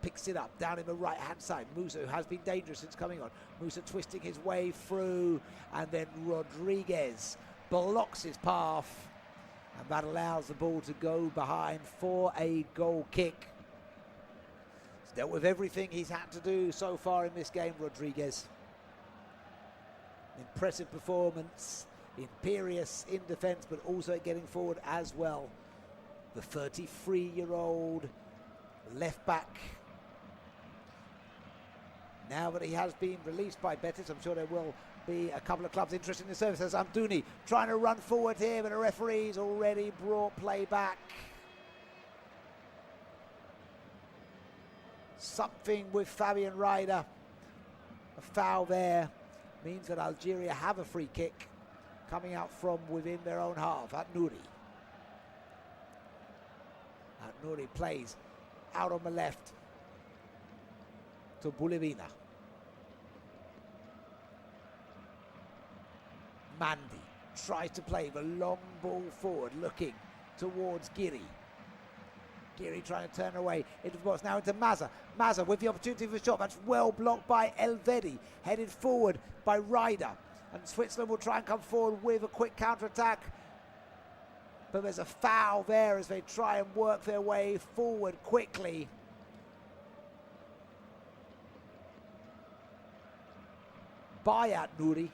picks it up down in the right hand side. Musa, who has been dangerous since coming on. Musa twisting his way through, and then Rodriguez blocks his path, and that allows the ball to go behind for a goal kick. He's dealt with everything he's had to do so far in this game, Rodriguez. Impressive performance, imperious in defence, but also getting forward as well. The 33-year-old left back. Now that he has been released by Betis, I'm sure there will be a couple of clubs interested in the service. As Amdouni trying to run forward here, but the referee's already brought play back. Something with Fabian Ryder. A foul there means that Algeria have a free kick coming out from within their own half. At-Nouri plays out on the left to Boulevina. Mandy tries to play the long ball forward, looking towards Giri. Giri trying to turn away into the box, now into Mazza. Mazza with the opportunity for a shot. That's well blocked by Elvedi. Headed forward by Ryder. And Switzerland will try and come forward with a quick counter-attack. But there's a foul there as they try and work their way forward quickly. by At-Nouri.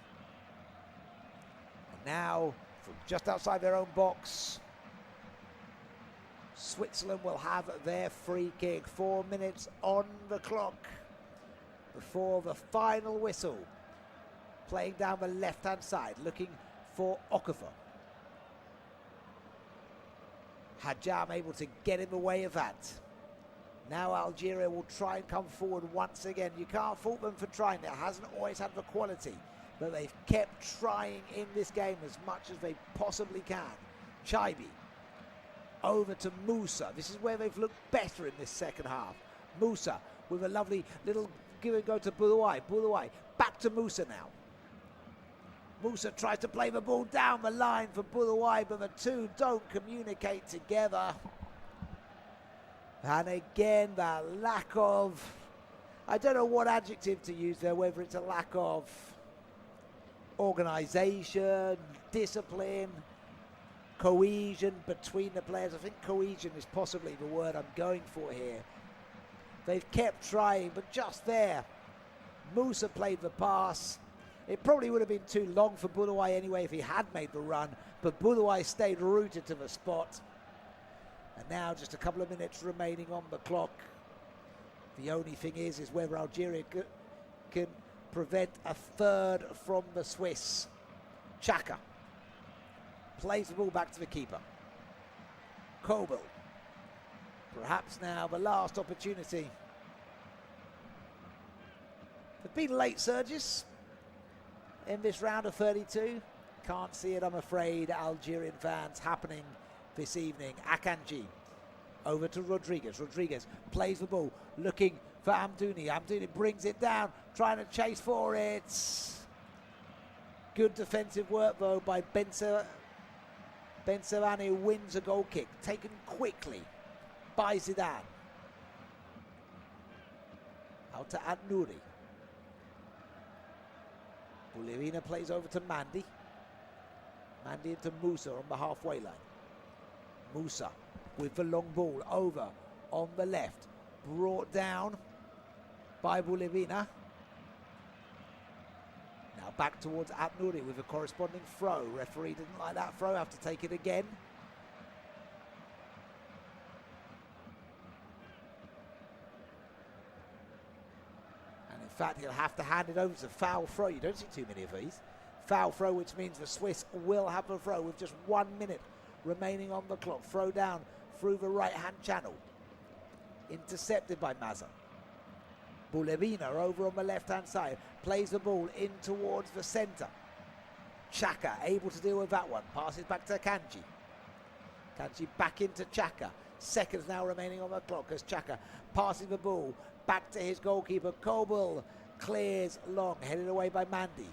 And now, from just outside their own box, Switzerland will have their free kick. 4 minutes on the clock before the final whistle. Playing down the left-hand side, looking for Okafor. Hajam able to get in the way of that. Now Algeria will try and come forward once again. You can't fault them for trying. It hasn't always had the quality, but they've kept trying in this game as much as they possibly can. Chaibi over to Musa. This is where they've looked better in this second half. Musa with a lovely little give and go to Boudouai. Boudouai back to Musa now. Musa tries to play the ball down the line for Boudouai, but the two don't communicate together. And again, the lack of, I don't know what adjective to use there, whether it's a lack of organisation, discipline, cohesion between the players. I think cohesion is possibly the word I'm going for here. They've kept trying, but just there, Musa played the pass. It probably would have been too long for Boudouai anyway if he had made the run, but Boudouai stayed rooted to the spot. And now just a couple of minutes remaining on the clock. The only thing is whether Algeria can prevent a third from the Swiss. Xhaka plays the ball back to the keeper. Kobel. Perhaps now the last opportunity. There've been late surges in this round of 32. Can't see it, I'm afraid, Algerian fans, happening this evening. Akanji over to Rodriguez. Rodriguez plays the ball, looking for Amdouni. Amdouni brings it down, trying to chase for it. Good defensive work, though, by Benserani, wins a goal kick, taken quickly by Zidane. Out to At-Nouri. Boulevina plays over to Mandy. Mandy into Musa on the halfway line. Musa with the long ball over on the left. Brought down by Boulevina. Now back towards At-Nouri with a corresponding throw. Referee didn't like that throw, have to take it again. And in fact, he'll have to hand it over to foul throw. You don't see too many of these. Foul throw, which means the Swiss will have the throw with just 1 minute remaining on the clock. Throw down through the right-hand channel. Intercepted by Maza. Boulevina over on the left-hand side. Plays the ball in towards the centre. Xhaka able to deal with that one. Passes back to Kanji. Kanji back into Xhaka. Seconds now remaining on the clock as Xhaka passes the ball back to his goalkeeper. Kobel clears long. Headed away by Mandy.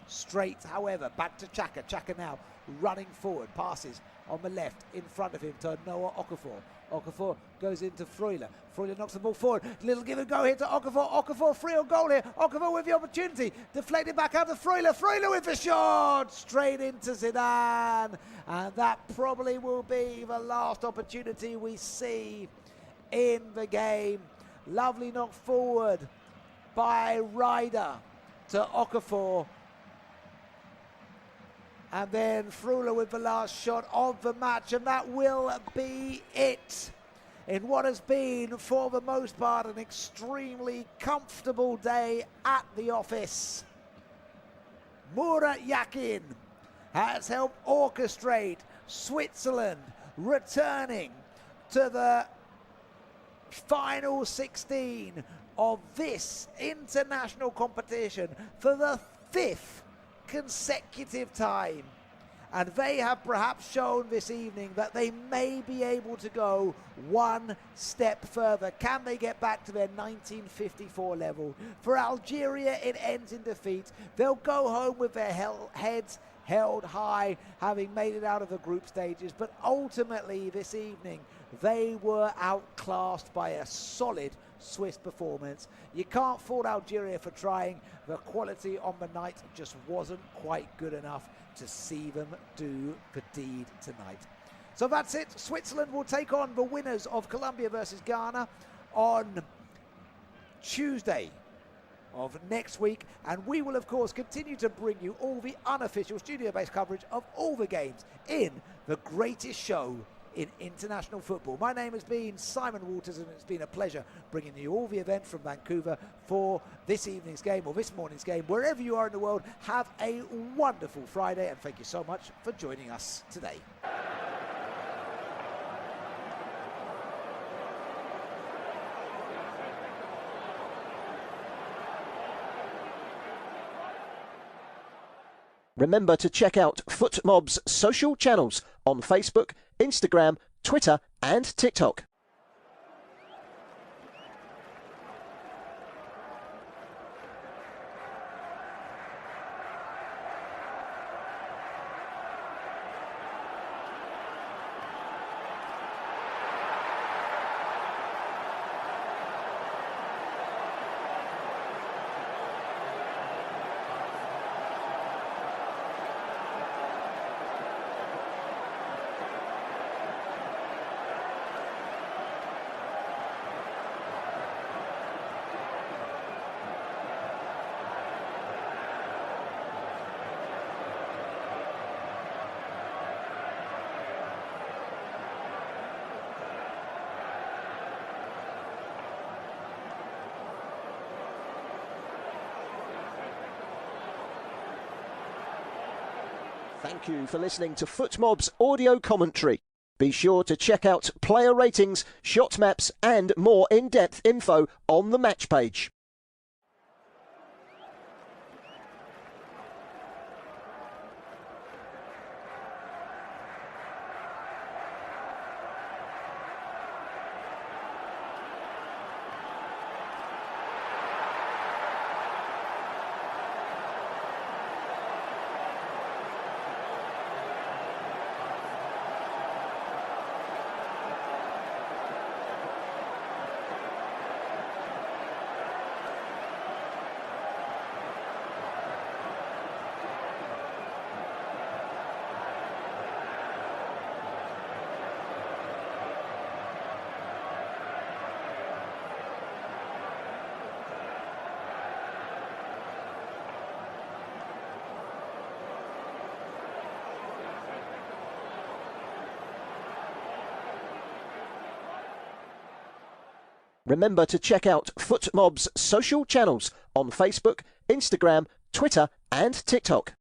Straight, however, back to Xhaka. Xhaka now running forward. Passes on the left in front of him to Noah Okafor. Okafor goes into Freuler. Freuler knocks the ball forward. Little give and go here to Okafor. Okafor free on goal here. Okafor with the opportunity. Deflected back out to Freuler. Freuler with the shot. Straight into Zidane. And that probably will be the last opportunity we see in the game. Lovely knock forward by Ryder to Okafor. And then Freuler with the last shot of the match, and that will be it. In what has been, for the most part, an extremely comfortable day at the office. Murat Yakin has helped orchestrate Switzerland returning to the final 16 of this international competition for the 5th consecutive time, and they have perhaps shown this evening that they may be able to go one step further. Can they get back to their 1954 level? For Algeria, it ends in defeat. They'll go home with their heads held high, having made it out of the group stages, but ultimately this evening they were outclassed by a solid Swiss performance. You can't fault Algeria for trying. The quality on the night just wasn't quite good enough to see them do the deed tonight. So that's it. Switzerland will take on the winners of Colombia versus Ghana on Tuesday, of next week, and we will of course continue to bring you all the unofficial studio-based coverage of all the games in the greatest show in international football. My name has been Simon Walters, and it's been a pleasure bringing you all the event from Vancouver for this evening's game or this morning's game. Wherever you are in the world, have a wonderful Friday, and thank you so much for joining us today. Remember to check out FootMob's social channels on Facebook, Instagram, Twitter and TikTok. Thank you for listening to FootMob's audio commentary. Be sure to check out player ratings, shot maps and more in-depth info on the match page. Remember to check out FootMob's social channels on Facebook, Instagram, Twitter and TikTok.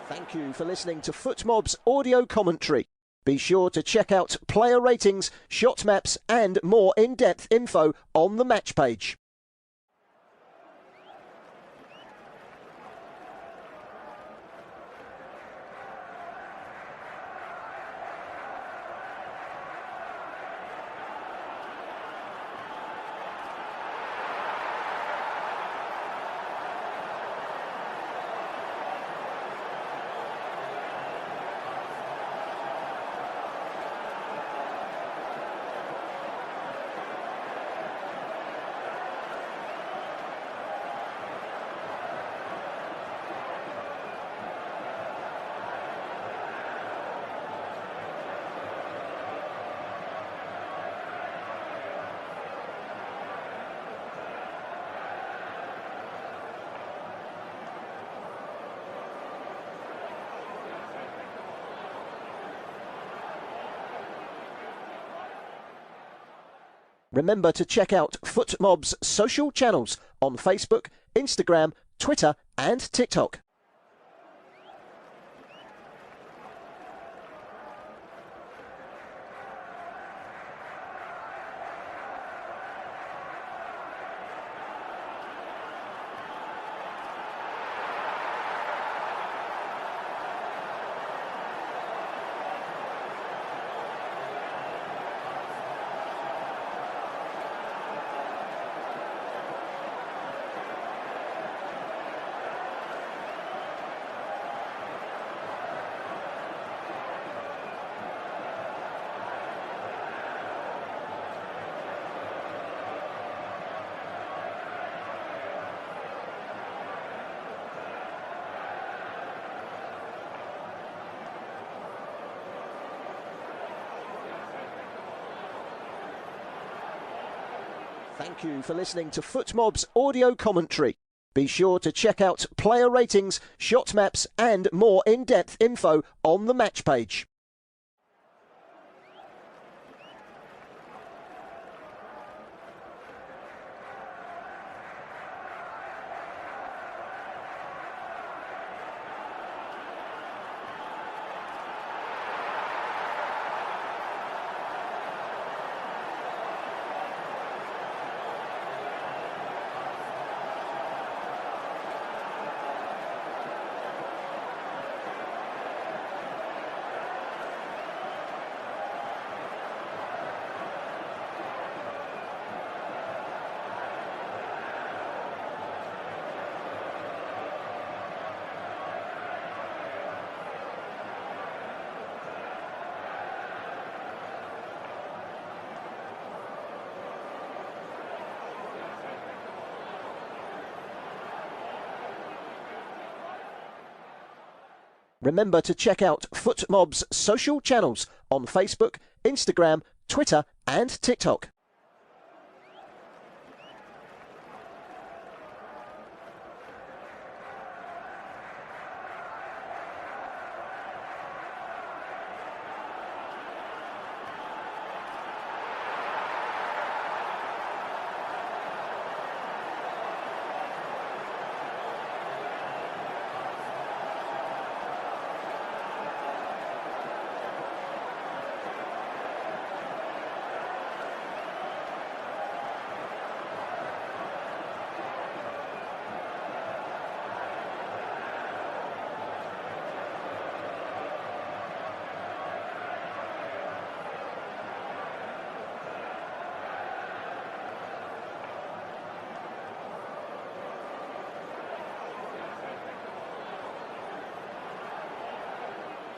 Thank you for listening to FootMob's audio commentary. Be sure to check out player ratings, shot maps and more in-depth info on the match page. Remember to check out FootMob's social channels on Facebook, Instagram, Twitter and TikTok. Thank you for listening to FootMob's audio commentary. Be sure to check out player ratings, shot maps and more in-depth info on the match page. Remember to check out FootMob's social channels on Facebook, Instagram, Twitter and TikTok.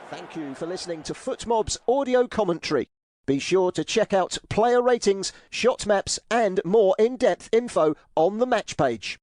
Thank you for listening to FootMob's audio commentary. Be sure to check out player ratings, shot maps and more in-depth info on the match page.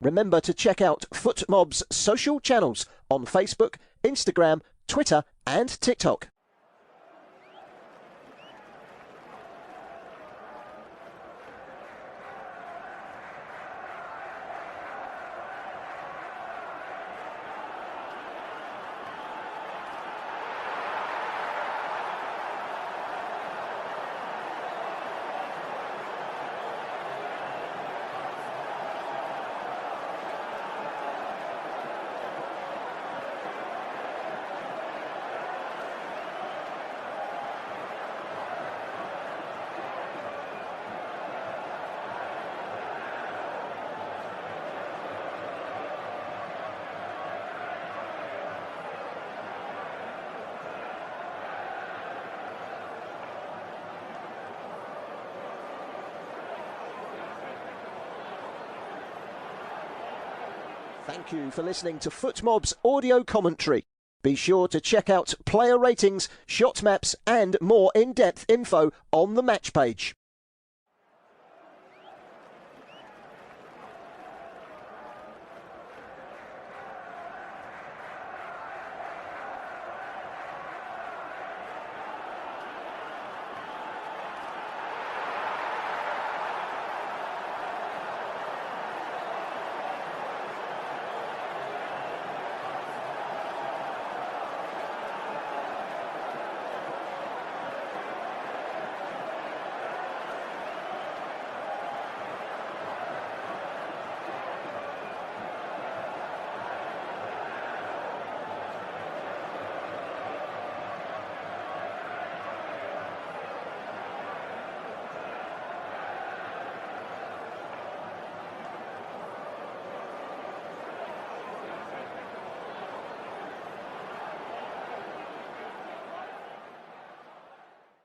Remember to check out FootMob's social channels on Facebook, Instagram, Twitter and TikTok. Thank you for listening to FootMob's audio commentary. Be sure to check out player ratings, shot maps and more in-depth info on the match page.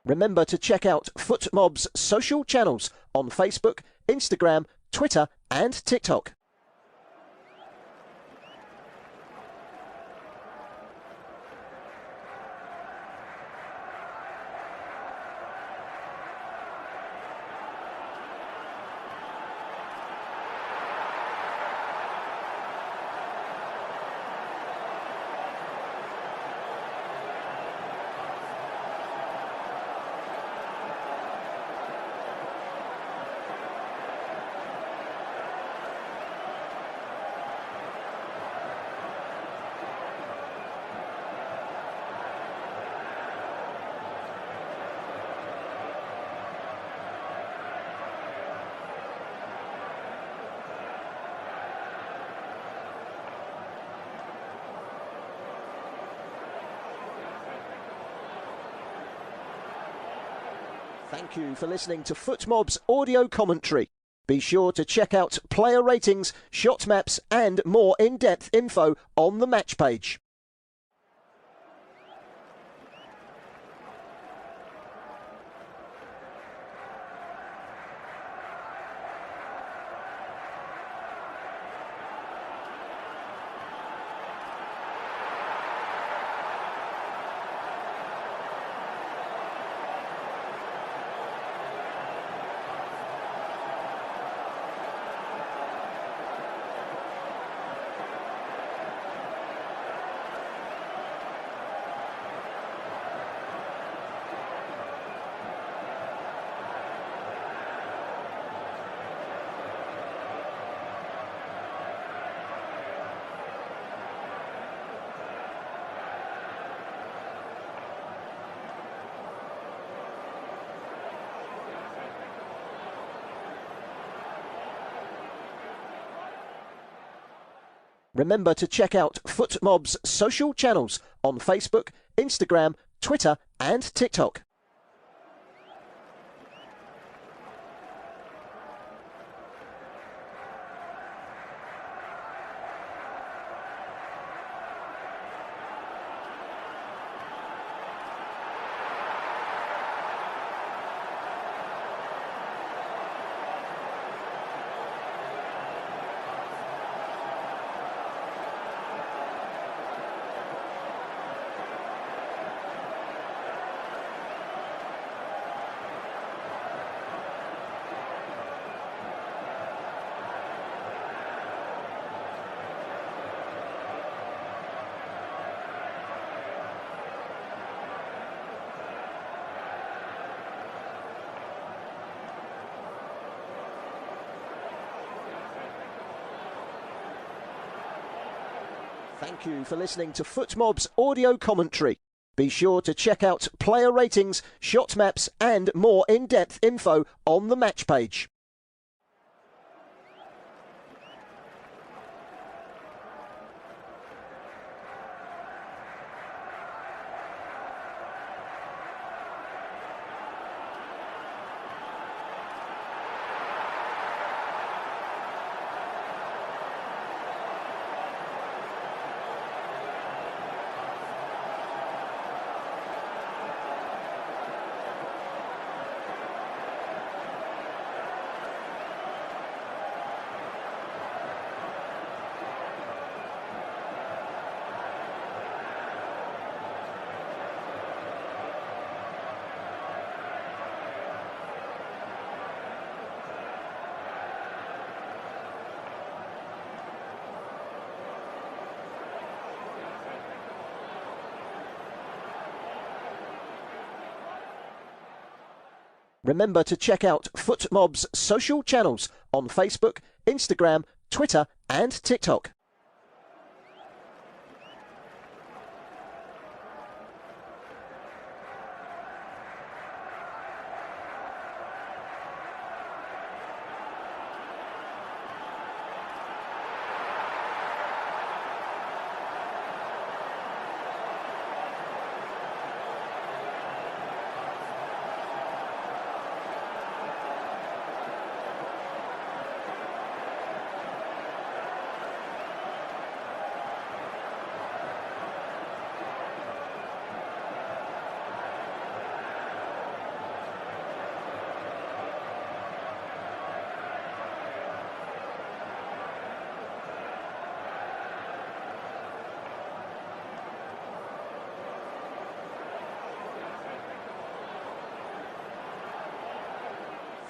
Remember to check out FootMob's social channels on Facebook, Instagram, Twitter and TikTok. Thank you for listening to FootMob's audio commentary. Be sure to check out player ratings, shot maps and more in-depth info on the match page. Remember to check out FootMob's social channels on Facebook, Instagram, Twitter and TikTok. Thank you for listening to FootMob's audio commentary. Be sure to check out player ratings, shot maps and more in-depth info on the match page. Remember to check out FootMob's social channels on Facebook, Instagram, Twitter and TikTok.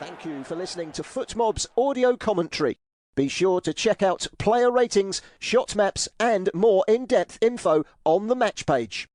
Thank you for listening to FootMob's audio commentary. Be sure to check out player ratings, shot maps and more in-depth info on the match page.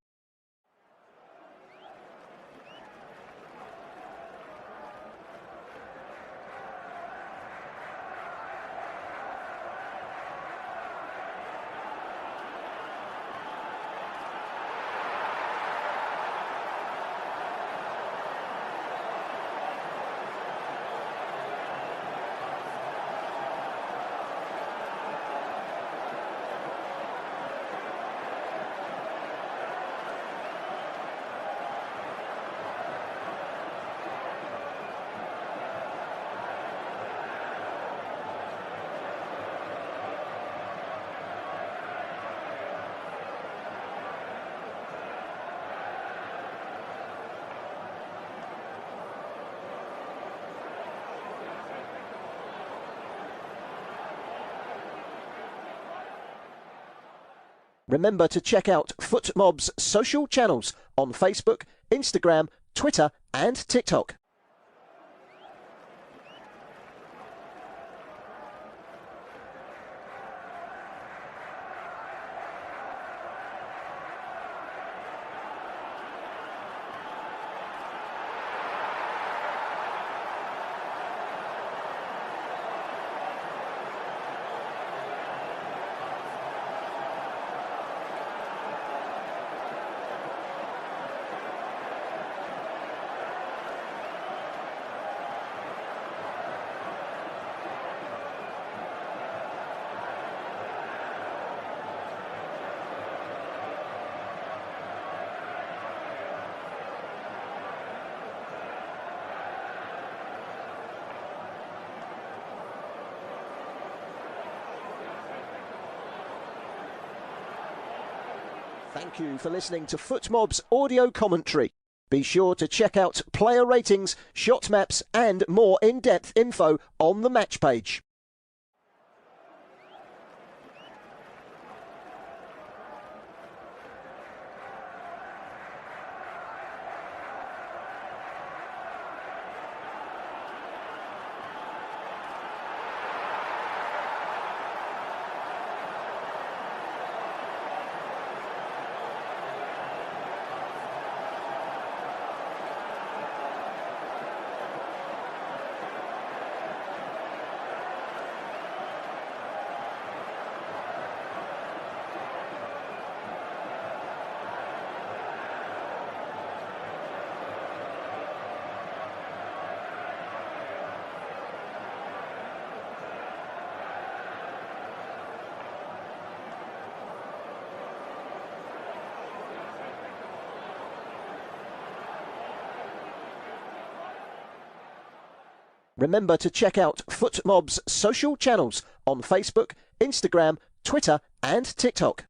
Remember to check out FootMob's social channels on Facebook, Instagram, Twitter and TikTok. Thank you for listening to FootMob's audio commentary. Be sure to check out player ratings, shot maps and more in-depth info on the match page. Remember to check out FootMob's social channels on Facebook, Instagram, Twitter and TikTok.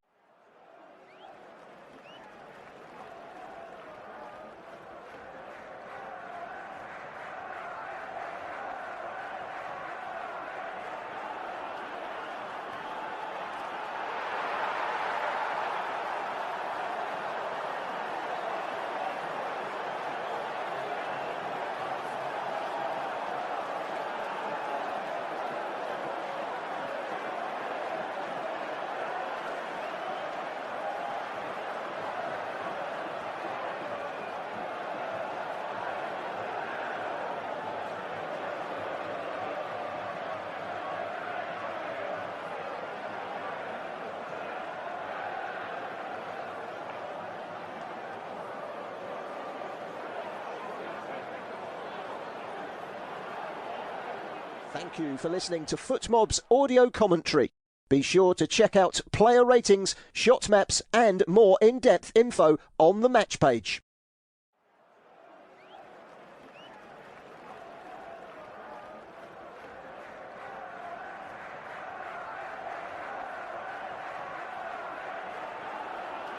Thank you for listening to FootMob's audio commentary. Be sure to check out player ratings, shot maps and more in-depth info on the match page.